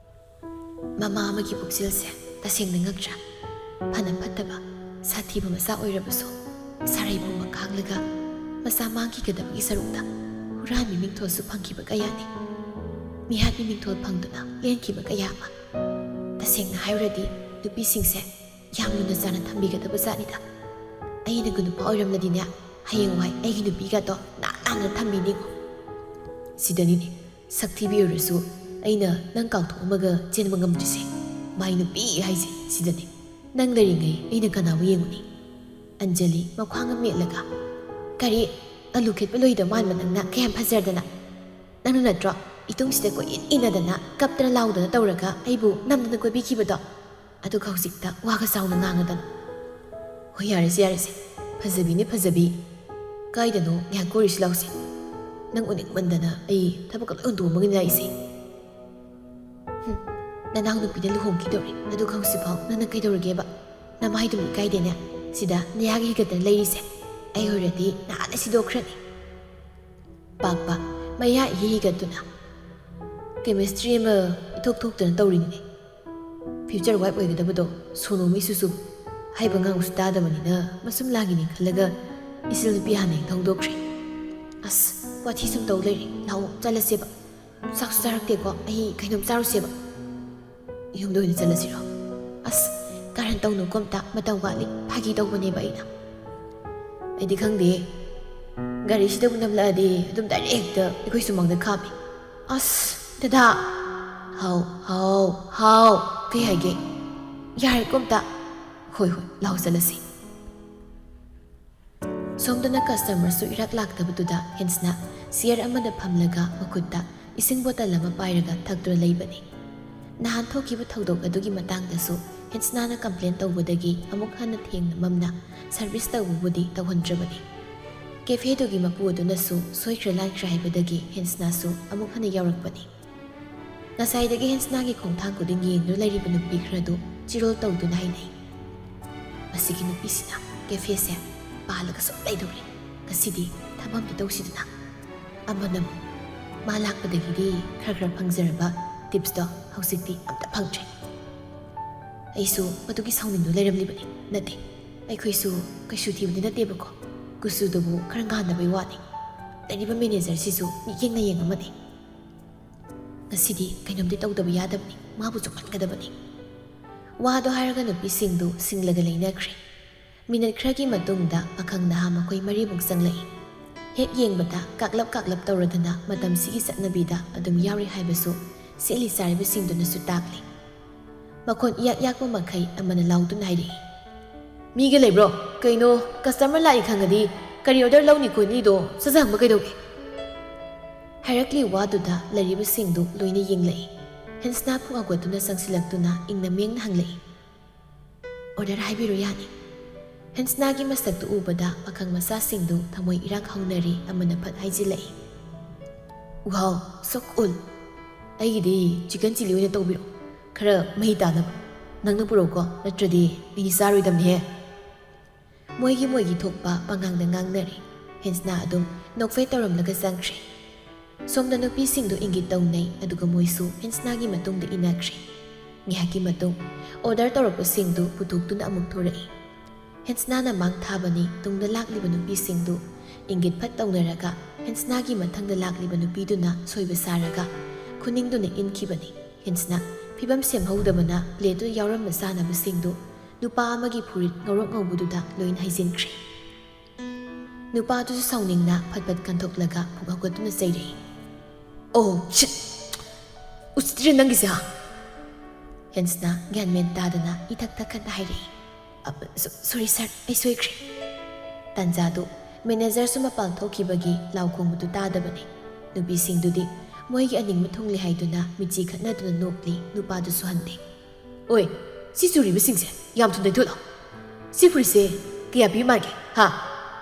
ꯃꯃꯥ ꯑꯃꯒꯤ ꯄꯨꯛꯆꯦꯜꯁꯦ ꯇꯁꯦꯡꯅ ꯉꯛꯇ꯭ꯔꯥ? ꯐꯅ ꯐꯠꯇꯕ ꯁꯥꯊꯤꯕ ꯃꯆꯥ ꯑꯣꯏꯔꯕꯁꯨ ꯁꯥꯔꯩꯕꯨꯡꯕ ꯈꯥꯡꯂꯒ ꯃꯆꯥ ꯃꯥꯡꯈꯤꯒꯗꯕꯒꯤ ꯁꯔꯨꯛꯇ ꯍꯨꯔꯥꯟꯕꯤ ꯃꯤꯡꯊꯣꯜꯁꯨ ꯐꯪꯈꯤꯕ ꯀꯌꯥꯅꯤ꯫ ꯃꯤꯍꯥꯠꯄꯤ ꯃꯤꯡꯊꯣꯜ ꯐꯪꯗꯨꯅ ꯂꯦꯟꯈꯤꯕ ꯀꯌꯥ ꯑꯃ꯫ ꯇꯁꯦꯡꯅ ꯍꯥꯏꯔꯗꯤ ꯅꯨꯄꯤꯁꯤꯡꯁꯦ ꯌꯥꯝ ꯂꯨꯅ ꯆꯥꯅ ꯊꯝꯕꯤꯒꯗꯕ ꯖꯥꯠꯅꯤꯗ꯫ ꯑꯩꯅꯒ ꯅꯨꯄꯥ ꯑꯣꯏꯔꯝꯂꯗꯤꯅꯦ ꯍꯌꯦꯡꯋꯥꯏ ꯑꯩꯒꯤ ꯅꯨꯄꯤꯒꯗꯣ ꯅꯥꯟꯅ ꯊꯝꯕꯤꯅꯤꯀꯣ꯫ ꯁꯤꯗꯅꯤꯅꯦ ꯁꯛꯊꯤꯕꯤ ꯑꯣꯏꯔꯁꯨ ꯑꯩꯅ ꯅꯪ ꯀꯥꯎꯊꯣꯛꯑꯝꯃꯒ ꯆꯦꯟꯕ ꯉꯝꯗ꯭ꯔꯤꯁꯦ꯫ ꯃꯥꯏ ꯅꯨꯄꯤ ꯍꯥꯏꯁꯦ ꯁꯤꯗꯅꯤ꯫ ꯅꯪ ꯂꯩꯔꯤꯉꯩ ꯑꯩꯅ ꯀꯅꯥꯕꯨ ꯌꯦꯡꯉꯨꯅꯤ? ꯑꯟꯖꯂꯤ ꯃꯈ꯭ꯋꯥꯡ ꯃꯦꯠꯂꯒ, ꯀꯔꯤ ꯑꯂꯨ ꯈꯦꯠꯄ ꯂꯣꯏꯗ ꯃꯥꯟꯕ ꯅꯪꯅ ꯀꯌꯥꯝ ꯐꯖꯔꯗꯅ? ꯅꯪꯅ ꯅꯠꯇ꯭ꯔꯣ ꯏꯇꯨꯡꯁꯤꯗ ꯀꯣꯏꯏꯟ ꯏꯟꯅꯗꯅ ꯀꯞꯇꯅ ꯂꯥꯎꯗꯅ ꯇꯧꯔꯒ ꯑꯩꯕꯨ ꯅꯝꯗꯅ ꯀꯣꯏꯕꯤꯈꯤꯕꯗꯣ? ꯑꯗꯨꯒ ꯍꯧꯖꯤꯛꯇ ꯋꯥꯒ ꯆꯥꯎꯅ ꯉꯥꯡꯉꯗꯅ꯫ ꯍꯣꯏ ꯌꯥꯔꯦꯁꯦ ꯌꯥꯔꯦꯁꯦ, ꯐꯖꯕꯤꯅꯦ ꯐꯖꯕꯤ, ꯀꯥꯏꯗꯅꯣ ꯉꯥꯏꯍꯥꯛ ꯀꯣꯏꯔꯤꯁꯤ ꯂꯥꯎꯁꯦ꯫ ꯅꯪ ꯎꯅꯤꯡꯃꯟꯗꯅ ꯑꯩ ꯊꯕꯛꯀ ꯂꯣꯏ ꯍꯨꯟꯗꯣꯛꯑꯝꯃꯒꯅꯤ ꯂꯥꯛꯏꯁꯦ꯫ ꯅꯅꯥꯎ ꯅꯨꯄꯤꯅ ꯂꯨꯍꯣꯡꯈꯤꯗꯧꯔꯦ ꯑꯗꯨꯒ ꯍꯧꯖꯤꯛꯐꯥꯎ ꯅꯪꯅ ꯀꯩꯗꯧꯔꯒꯦꯕ? ꯅꯃꯥꯏꯗꯨꯝ ꯏꯀꯥꯏꯗꯦꯅꯦ ꯁꯤꯗ ꯅꯌꯥꯒꯤ ꯍꯤꯒꯠꯇꯅ ꯂꯩꯔꯤꯁꯦ꯫ ꯑꯩ ꯑꯣꯏꯔꯗꯤ ꯅꯍꯥꯟꯅ ꯁꯤꯗꯣꯛꯈ꯭ꯔꯅꯤ꯫ ꯄꯥꯛꯄ ꯃꯌꯥ ꯏꯍꯤ ꯍꯤꯒꯠꯇꯨꯅ ꯀꯦꯃꯤꯁꯇ꯭ꯔꯤ ꯑꯃ ꯏꯊꯣꯛ ꯊꯣꯛꯇꯅ ꯇꯧꯔꯤꯅꯤꯅꯦ꯫ ꯐ꯭ꯌꯨꯆꯔ ꯋꯥꯏꯐ ꯑꯣꯏꯒꯗꯕꯗꯣ ꯁꯣꯅꯣꯃꯤꯁꯨꯁꯨ ꯍꯥꯏꯕ ꯉꯥꯡꯕꯁꯨ ꯇꯥꯗꯕꯅꯤꯅ ꯃꯁꯨꯝ ꯂꯥꯡꯒꯤꯅꯤ ꯈꯜꯂꯒ ꯏꯆꯤꯜ ꯅꯨꯄꯤ ꯍꯥꯟꯅ ꯍꯦꯛ ꯊꯧꯗꯣꯛꯈ꯭ꯔꯦ꯫ ꯑꯁ ꯋꯥꯊꯤ ꯁꯨꯝ ꯇꯧ ꯂꯩꯔꯦ, ꯂꯥꯛꯑꯣ ꯆꯠꯂꯁꯦꯕ꯫ ꯆꯥꯛꯁꯨ ꯆꯥꯔꯛꯇꯦꯀꯣ, ꯑꯩ ꯀꯩꯅꯣꯝ ꯆꯥꯔꯨꯁꯦꯕ꯫ ꯌꯨꯝꯗ ꯑꯣꯏꯅ ꯆꯠꯂꯁꯤꯔꯣ? ꯑꯁ ꯀꯥꯔꯟ ꯇꯧꯅꯨꯀꯣ ꯑꯝꯇ, ꯃꯇꯝ ꯋꯥꯠꯂꯤ, ꯐꯥꯒꯤ ꯇꯧꯕꯅꯦꯕ ꯑꯩꯅ꯫ ꯑꯩꯗꯤ ꯈꯪꯗꯦ, ꯒꯥꯔꯤꯁꯤꯗꯕꯨ ꯅꯝꯂꯛꯑꯗꯤ ꯑꯗꯨꯝ ꯗꯥꯏꯔꯦꯛ ꯍꯦꯛꯇ ꯑꯩꯈꯣꯏ ꯁꯨꯃꯥꯡꯗ ꯈꯥꯝꯃꯤ꯫ ꯑꯁ ꯗꯗꯥ꯫ ꯍꯥꯎ ꯍꯥꯎ ꯍꯥꯎ, ꯀꯩ ꯍꯥꯏꯒꯦ? ꯌꯥꯔꯦꯀꯣ ꯑꯝꯇ꯫ ꯍꯣꯏ ꯍꯣꯏ ꯂꯥꯛꯑꯣ ꯆꯠꯂꯁꯤ꯫ ꯁꯣꯝꯗꯅ ꯀꯁꯇꯃꯔꯁꯨ ꯏꯔꯥꯛ ꯂꯥꯛꯇꯕꯗꯨꯗ ꯍꯦꯟꯁꯅ ꯆꯤꯌꯔ ꯑꯃꯗ ꯐꯝꯂꯒ ꯃꯈꯨꯠꯇ ꯏꯁꯤꯡ ꯕꯣꯇꯜ ꯑꯃ ꯄꯥꯏꯔꯒ ꯊꯛꯇꯨꯅ ꯂꯩꯕꯅꯤ꯫ ꯅꯍꯥꯟ ꯊꯣꯛꯈꯤꯕ ꯊꯧꯗꯣꯛ ꯑꯗꯨꯒꯤ ꯃꯇꯥꯡꯗꯁꯨ ꯍꯦꯟꯁꯅꯥꯅ ꯀꯝꯄ꯭ꯂꯦꯟ ꯇꯧꯕꯗꯒꯤ ꯑꯃꯨꯛ ꯍꯟꯅ ꯊꯦꯡꯅ ꯃꯝꯅ ꯁꯔꯚꯤꯁ ꯇꯧꯕꯕꯨꯗꯤ ꯇꯧꯍꯟꯗ꯭ꯔꯕꯅꯤ꯫ ꯀꯦꯐꯦꯗꯨꯒꯤ ꯃꯄꯨ ꯑꯗꯨꯅꯁꯨ ꯁꯣꯏꯈ꯭ꯔ ꯂꯥꯟꯈ꯭ꯔ ꯍꯥꯏꯕꯗꯒꯤ ꯍꯦꯟꯁꯅꯥꯁꯨ ꯑꯃꯨꯛ ꯍꯟꯅ ꯌꯥꯎꯔꯛꯄꯅꯤ꯫ ꯉꯁꯥꯏꯗꯒꯤ ꯍꯦꯟꯁꯅꯥꯒꯤ ꯈꯣꯡꯊꯥꯡ ꯈꯨꯗꯤꯡ ꯌꯦꯡꯗꯨꯅ ꯂꯩꯔꯤꯕ ꯅꯨꯄꯤ ꯈꯔꯗꯨ ꯆꯤꯔꯣꯜ ꯇꯧꯗꯨꯅ ꯍꯥꯏꯅꯩ꯫ ꯃꯁꯤꯒꯤ ꯅꯨꯄꯤꯁꯤꯅ ꯀꯦꯐꯦꯁꯦ ꯄꯥꯜꯂꯒ ꯁꯨꯝ ꯂꯩꯗꯧꯔꯤ, ꯉꯁꯤꯗꯤ ꯊꯕꯛ ꯇꯧꯁꯤꯗꯅ꯫ ꯑꯃꯅ ꯃꯥ ꯂꯥꯛꯄꯗꯒꯤꯗꯤ ꯈꯔ ꯐꯪꯖꯔꯕ ꯇꯤꯞꯁꯇꯣ ꯍꯧꯖꯤꯛꯇꯤ ꯑꯝꯇ ꯐꯪꯗ꯭ꯔꯦ꯫ ꯑꯩꯁꯨ ꯃꯗꯨꯒꯤ ꯁꯥꯎꯅꯤꯡꯗꯨ ꯂꯩꯔꯝꯂꯤꯕꯅꯤ꯫ ꯅꯠꯇꯦ, ꯑꯩꯈꯣꯏꯁꯨ ꯀꯩꯁꯨ ꯊꯤꯕꯗꯤ ꯅꯠꯇꯦꯕꯀꯣ, ꯀꯨꯆꯨꯗꯨꯕꯨ ꯈꯔ ꯉꯥꯟꯗꯕꯩ ꯋꯥꯅꯤ꯫ ꯂꯩꯔꯤꯕ ꯃꯦꯅꯦꯖꯔꯁꯤꯁꯨ ꯃꯤꯠꯌꯦꯡꯅ ꯌꯦꯡ ꯑꯃꯅꯤ꯫ ꯉꯁꯤꯗꯤ ꯀꯩꯅꯣꯝꯗꯤ ꯇꯧꯗꯕ ꯌꯥꯗꯕꯅꯤ, ꯃꯥꯕꯨ ꯆꯨꯞꯍꯟꯒꯗꯕꯅꯤ꯫ ꯋꯥꯗꯣ ꯍꯥꯏꯔꯒ ꯅꯨꯄꯤꯁꯤꯡꯗꯨ ꯁꯤꯡꯂꯒ ꯂꯩꯅꯈ꯭ꯔꯦ꯫ ꯃꯤꯅꯠ ꯈꯔꯒꯤ ꯃꯇꯨꯡꯗ ꯄꯥꯈꯪ ꯅꯍꯥ ꯃꯈꯣꯏ ꯃꯔꯤꯃꯨꯛ ꯆꯪꯂꯛꯏ꯫ ꯍꯦꯛ ꯌꯦꯡꯕꯗ ꯀꯥꯛꯂꯞ ꯀꯥꯛꯂꯞ ꯇꯧꯔꯗꯅ ꯃꯇꯝꯁꯤꯒꯤ ꯆꯠꯅꯕꯤꯗ ꯑꯗꯨꯝ ꯌꯥꯎꯔꯤ ꯍꯥꯏꯕꯁꯨ ꯁꯦꯠꯂꯤ ꯆꯥꯔꯤꯕꯁꯤꯡꯗꯨꯅꯁꯨ ꯇꯥꯛꯂꯤ꯫ ꯃꯈꯣꯟ ꯏꯌꯥꯛ ꯌꯥꯛꯄ ꯃꯈꯩ ꯑꯃꯅ ꯂꯥꯎꯗꯨꯅ ꯍꯥꯏꯔꯛꯏ, ꯃꯤꯒ ꯂꯩꯕ꯭ꯔꯣ? ꯀꯩꯅꯣ ꯀꯁꯇꯃꯔ ꯂꯥꯛꯏ ꯈꯪꯉꯗꯤ ꯀꯔꯤ ꯑꯣꯔꯗꯔ ꯂꯧꯅꯤ ꯈꯣꯠꯅꯤꯗꯣ ꯁꯠ ꯍꯪꯕ ꯀꯩꯗꯧꯒꯦ? ꯍꯥꯏꯔꯛꯂꯤ ꯋꯥꯗꯨꯗ ꯂꯩꯔꯤꯕꯁꯤꯡꯗꯨ ꯂꯣꯏꯅ ꯌꯦꯡꯂꯛꯏ꯫ ꯍꯦꯟꯁꯅꯥ ꯄꯨꯛ ꯍꯧꯒꯠꯇꯨꯅ ꯆꯪꯁꯤꯜꯂꯛꯇꯨꯅ ꯏꯪꯅ ꯃꯤꯡꯅ ꯍꯪꯂꯛꯏ, ꯑꯣꯔꯗꯔ ꯍꯥꯏꯕꯤꯔꯣ ꯌꯥꯅꯤ? ꯍꯦꯟꯁꯅꯥꯒꯤ ꯃꯁꯛꯇꯨ ꯎꯕꯗ ꯄꯥꯈꯪ ꯃꯆꯥꯁꯤꯡꯗꯨ ꯊꯃꯣꯏ ꯏꯔꯥꯛ ꯍꯧꯅꯔꯤ ꯑꯃꯅ ꯐꯠ ꯍꯥꯏꯖꯤꯜꯂꯛꯏ, ꯋꯥꯎ ꯁꯣ ꯀꯨꯜ, ꯑꯩꯒꯤꯗꯤ ꯆꯤꯀꯟ ꯆꯤꯂꯤ ꯑꯣꯏꯅ ꯇꯧꯕꯤꯔꯣ, ꯈꯔ ꯃꯍꯤ ꯇꯥꯅꯕ꯫ ꯅꯪꯅ ꯄꯨꯔꯛꯎꯀꯣ, ꯅꯠꯇ꯭ꯔꯗꯤ ꯑꯩꯗꯤ ꯆꯥꯔꯣꯏꯗꯕꯅꯤꯍꯦ꯫ ꯃꯣꯏꯒꯤ ꯊꯣꯛꯄ ꯄꯉꯥꯡꯗ ꯉꯥꯡꯅꯔꯤ꯫ ꯍꯦꯟꯁꯅꯥ ꯑꯗꯨꯝ ꯅꯣꯛꯐꯦꯠ ꯇꯧꯔꯝꯂꯒ ꯆꯪꯈ꯭ꯔꯦ꯫ ꯁꯣꯝꯗ ꯅꯨꯄꯤꯁꯤꯡꯗꯨ ꯏꯪꯒꯤꯠ ꯇꯧꯅꯩ, ꯑꯗꯨꯒ ꯃꯣꯏꯁꯨ ꯍꯦꯟꯁꯅꯥꯒꯤ ꯃꯇꯨꯡꯗ ꯏꯟꯅꯈ꯭ꯔꯦ꯫ ꯉꯥꯏꯍꯥꯛꯀꯤ ꯃꯇꯨꯡ ꯑꯣꯔꯗꯔ ꯇꯧꯔꯛꯄꯁꯤꯡꯗꯨ ꯄꯨꯊꯣꯛꯇꯨꯅ ꯑꯃꯨꯛ ꯊꯣꯔꯛꯏ꯫ ꯍꯦꯟꯁꯅꯥꯅ ꯃꯥꯡ ꯊꯥꯕꯅꯤ ꯇꯨꯡꯗ ꯂꯥꯛꯂꯤꯕ ꯅꯨꯄꯤꯁꯤꯡꯗꯨ ꯏꯪꯒꯤꯠ ꯐꯠ ꯇꯧꯅꯔꯒ ꯍꯦꯟꯁꯅꯥꯒꯤ ꯃꯊꯪꯗ ꯂꯥꯛꯂꯤꯕ ꯅꯨꯄꯤꯗꯨꯅ ꯁꯣꯏꯕ ꯁꯥꯔꯒ ꯈꯨꯅꯤꯡꯗꯨꯅ ꯏꯟꯈꯤꯕꯅꯤ꯫ ꯍꯦꯟꯁꯅꯥ ꯐꯤꯕꯝ ꯁꯦꯝꯍꯧꯗꯕꯅ ꯄ꯭ꯂꯦꯠꯇꯨꯗ ꯌꯥꯎꯔꯝꯕ ꯆꯥꯅꯕꯁꯤꯡꯗꯨ ꯅꯨꯄꯥ ꯑꯃꯒꯤ ꯐꯨꯔꯤꯠ ꯉꯧꯔꯣꯛ ꯉꯧꯕꯗꯨꯗ ꯂꯣꯏꯅ ꯍꯩꯖꯤꯟꯈ꯭ꯔꯦ꯫ ꯅꯨꯄꯥꯗꯨꯁꯨ ꯁꯥꯎꯅꯤꯡꯅ ꯐꯠ ꯐꯠ ꯀꯟꯊꯣꯛꯂꯒ ꯄꯨꯛ ꯍꯧꯒꯠꯇꯨꯅ ꯆꯩꯔꯛꯏ, ꯑꯣ ꯁꯤꯠ, ꯎꯁꯤꯠꯇ꯭ꯔꯦ ꯅꯪꯒꯤꯁꯦ ꯍꯥ? ꯍꯦꯟꯁꯅꯥ ꯒ꯭ꯌꯥꯟ ꯃꯦꯟ ꯇꯥꯗꯅ ꯏꯊꯛ ꯊꯛꯈꯠꯅ ꯍꯥꯏꯔꯛꯏ, ꯁꯣꯔꯤ ꯁꯥꯔ, ꯑꯩ ꯁꯣꯏꯈ꯭ꯔꯦ꯫ ꯇꯥꯟꯖꯥꯗꯨ ꯃꯦꯅꯦꯖꯔꯁꯨ ꯃꯄꯥꯟ ꯊꯣꯛꯈꯤꯕꯒꯤ ꯂꯥꯎ ꯈꯣꯡꯕꯗꯨ ꯇꯥꯗꯕꯅꯤ꯫ ꯅꯨꯄꯤꯁꯤꯡꯗꯨꯗꯤ ꯃꯣꯏꯒꯤ ꯑꯅꯤꯡꯕ ꯊꯨꯡꯂꯤ ꯍꯥꯏꯗꯨꯅ ꯃꯤꯠꯆꯤ ꯈꯠꯅꯗꯨꯅ ꯅꯣꯛꯂꯤ, ꯅꯨꯄꯥꯗꯨꯁꯨ ꯍꯟꯗꯦ꯫ ꯑꯣꯏ, ꯁꯤ ꯆꯨꯔꯤꯕꯁꯤꯡꯁꯦ ꯌꯥꯝ ꯊꯨꯅ ꯊꯣꯛꯂꯛꯑꯣ꯫ ꯁꯤ ꯐꯨꯔꯤꯠꯁꯦ ꯀꯌꯥ ꯄꯤ ꯃꯥꯒꯦ ꯍꯥ?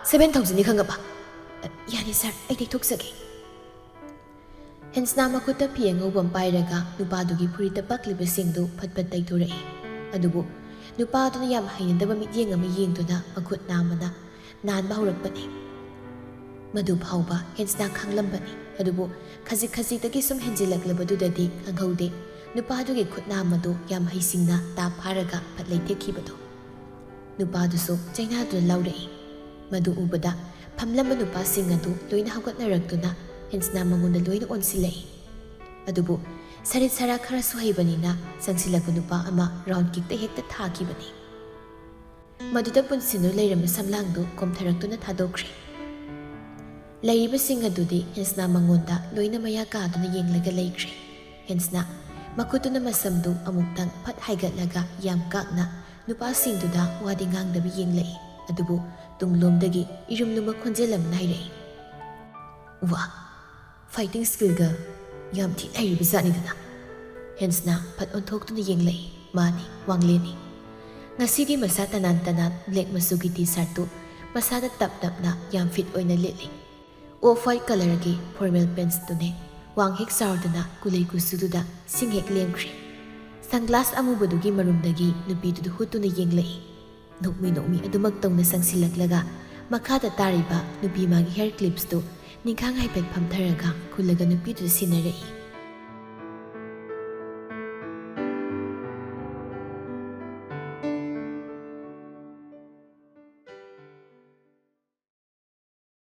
7,000ꯅꯤ ꯈꯪꯉꯕ? ꯌꯥꯅꯤ ꯁꯥꯔ, ꯑꯩ ꯇꯩꯊꯣꯛꯆꯒꯦ꯫ ꯍꯦꯟꯁꯅꯥ ꯃꯈꯨꯠꯇ ꯐꯤ ꯑꯉꯧꯕ ꯑꯃ ꯄꯥꯏꯔꯒ ꯅꯨꯄꯥꯗꯨꯒꯤ ꯐꯨꯔꯤꯠꯇ ꯄꯛꯂꯤꯕꯁꯤꯡꯗꯨ ꯐꯠ ꯐꯠ ꯇꯩꯊꯣꯔꯛꯏ꯫ ꯑꯗꯨꯕꯨ ꯅꯨꯄꯥꯗꯨꯅ ꯌꯥꯝ ꯍꯩꯅꯗꯕ ꯃꯤꯠꯌꯦꯡ ꯑꯃ ꯌꯦꯡꯗꯨꯅ ꯃꯈꯨꯠ ꯅꯥꯝꯃꯅ ꯅꯥꯟꯕ ꯍꯧꯔꯛꯄꯅꯤ꯫ ꯃꯗꯨ ꯐꯥꯎꯕ ꯍꯦꯟꯁꯅꯥ ꯈꯪꯂꯝꯕꯅꯤ, ꯑꯗꯨꯕꯨ ꯈꯖꯤꯛ ꯈꯖꯤꯛꯇꯒꯤ ꯁꯨꯝ ꯍꯦꯟꯖꯤꯜꯂꯛꯂꯕꯗꯨꯗꯗꯤ ꯈꯪꯍꯧꯗꯦ꯫ ꯅꯨꯄꯥꯗꯨꯒꯤ ꯈꯨꯠꯅꯥꯝ ꯑꯗꯨ ꯌꯥꯝ ꯍꯩꯁꯤꯡꯅ ꯇꯥꯞ ꯐꯥꯔꯒ ꯐꯠ ꯂꯩꯊꯦꯛꯈꯤꯕꯗꯣ꯫ ꯅꯨꯄꯥꯗꯨꯁꯨ ꯆꯩꯅꯥꯗꯨꯅ ꯂꯧꯔꯛꯏ꯫ ꯃꯗꯨ ꯎꯕꯗ ꯐꯝꯂꯝꯕ ꯅꯨꯄꯥꯁꯤꯡ ꯑꯗꯨ ꯂꯣꯏꯅ ꯍꯧꯒꯠꯅꯔꯛꯇꯨꯅ ꯍꯦꯟꯁꯅ ꯃꯉꯣꯟꯗ ꯂꯣꯏꯅ ꯑꯣꯟꯁꯤꯜꯂꯛꯏ꯫ ꯑꯗꯨꯕꯨ ꯁꯔꯤꯠ ꯁꯔꯥꯛ ꯈꯔꯁꯨ ꯍꯩꯕꯅꯤꯅ ꯆꯪꯁꯤꯜꯂꯛꯄ ꯅꯨꯄꯥ ꯑꯃ ꯔꯥꯎꯟ ꯀꯤꯛꯇ ꯍꯦꯛꯇ ꯊꯥꯈꯤꯕꯅꯤ꯫ ꯃꯗꯨꯗ ꯄꯨꯟꯁꯤꯟꯗꯨꯅ ꯂꯩꯔꯝꯕ ꯁꯝꯂꯥꯡꯗꯨ ꯀꯣꯝꯊꯔꯛꯇꯨꯅ ꯊꯥꯗꯣꯛꯈ꯭ꯔꯦ꯫ ꯂꯩꯔꯤꯕꯁꯤꯡ ꯑꯗꯨꯗꯤ ꯍꯦꯟꯁꯅ ꯃꯉꯣꯟꯗ ꯂꯣꯏꯅ ꯃꯌꯥ ꯀꯥꯗꯨꯅ ꯌꯦꯡꯂꯒ ꯂꯩꯈ꯭ꯔꯦ꯫ ꯍꯦꯟꯁꯅ ꯃꯈꯨꯠꯇꯨꯅ ꯃꯁꯝꯗꯨ ꯑꯃꯨꯛꯇꯪ ꯐꯠ ꯍꯥꯏꯒꯠꯂꯒ ꯌꯥꯝ ꯀꯥꯛꯅ ꯅꯨꯄꯥꯁꯤꯡꯗꯨꯗ ꯋꯥꯗꯤ ꯉꯥꯡꯗꯕꯤ ꯌꯦꯡꯂꯛꯏ꯫ ꯑꯗꯨꯕꯨ ꯇꯨꯡꯂꯣꯝꯗꯒꯤ ꯏꯔꯨꯝ ꯂꯨꯝꯕ ꯈꯣꯟꯖꯦꯜ ꯑꯃꯅ ꯍꯥꯏꯔꯛꯏ, "ꯋꯥ, ꯐꯥꯏꯇꯤꯡ ꯁ꯭ꯀꯤꯜꯒ ꯌꯥꯝ ꯊꯤꯅ ꯍꯩꯔꯤꯕ ꯖꯥꯠꯅꯤꯗꯅ." ꯍꯦꯟꯁꯅ ꯐꯠ ꯑꯣꯟꯊꯣꯛꯇꯨꯅ ꯌꯦꯡꯂꯛꯏ꯫ ꯃꯥꯅꯤ, ꯋꯥꯡꯂꯦꯟꯅꯤ꯫ ꯉꯁꯤꯗꯤ ꯃꯁꯥ ꯇꯅꯥꯟ ꯇꯅꯥꯟ ꯕ꯭ꯂꯦꯛ ꯃꯆꯨꯒꯤ ꯇꯤ ꯁꯥꯔꯠꯇꯨ ꯃꯁꯥꯗ ꯇꯞ ꯇꯞꯅ ꯌꯥꯝ ꯐꯤꯠ ꯑꯣꯏꯅ ꯂꯤꯠꯂꯤ꯫ ꯑꯣꯐ ꯋꯥꯏꯠ ꯀꯂꯔꯒꯤ ꯐꯣꯔꯃꯦꯜ ꯄꯦꯟꯁꯇꯨꯅꯦ ꯋꯥꯡ ꯍꯦꯛ ꯆꯥꯎꯔꯗꯨꯅ ꯀꯨꯂꯩ ꯀꯨꯆꯨꯗꯨꯗ ꯁꯤꯡ ꯍꯦꯛ ꯂꯦꯝꯈ꯭ꯔꯦ꯫ ꯁꯟꯒ꯭ꯂꯥꯁ ꯑꯃꯨꯕꯗꯨꯒꯤ ꯃꯔꯨꯝꯗꯒꯤ ꯅꯨꯄꯤꯗꯨꯗ ꯍꯨꯠꯇꯨꯅ ꯌꯦꯡꯂꯛꯏ꯫ ꯅꯣꯛꯃꯤ ꯅꯣꯛꯃꯤ ꯑꯗꯨꯃꯛ ꯇꯧꯅ ꯆꯪꯁꯤꯜꯂꯛꯂꯒ ꯃꯈꯥꯗ ꯇꯥꯔꯤꯕ ꯅꯨꯄꯤ ꯃꯥꯒꯤ ꯍꯦꯌꯔ ꯀ꯭ꯂꯤꯞꯁꯇꯨ ꯅꯤꯡꯈꯥꯡ ꯍꯥꯏꯐꯦꯠ ꯐꯝꯊꯔꯒ ꯈꯨꯜꯂꯒ ꯅꯨꯄꯤꯗꯨꯗ ꯁꯤꯟꯅꯔꯛꯏ꯫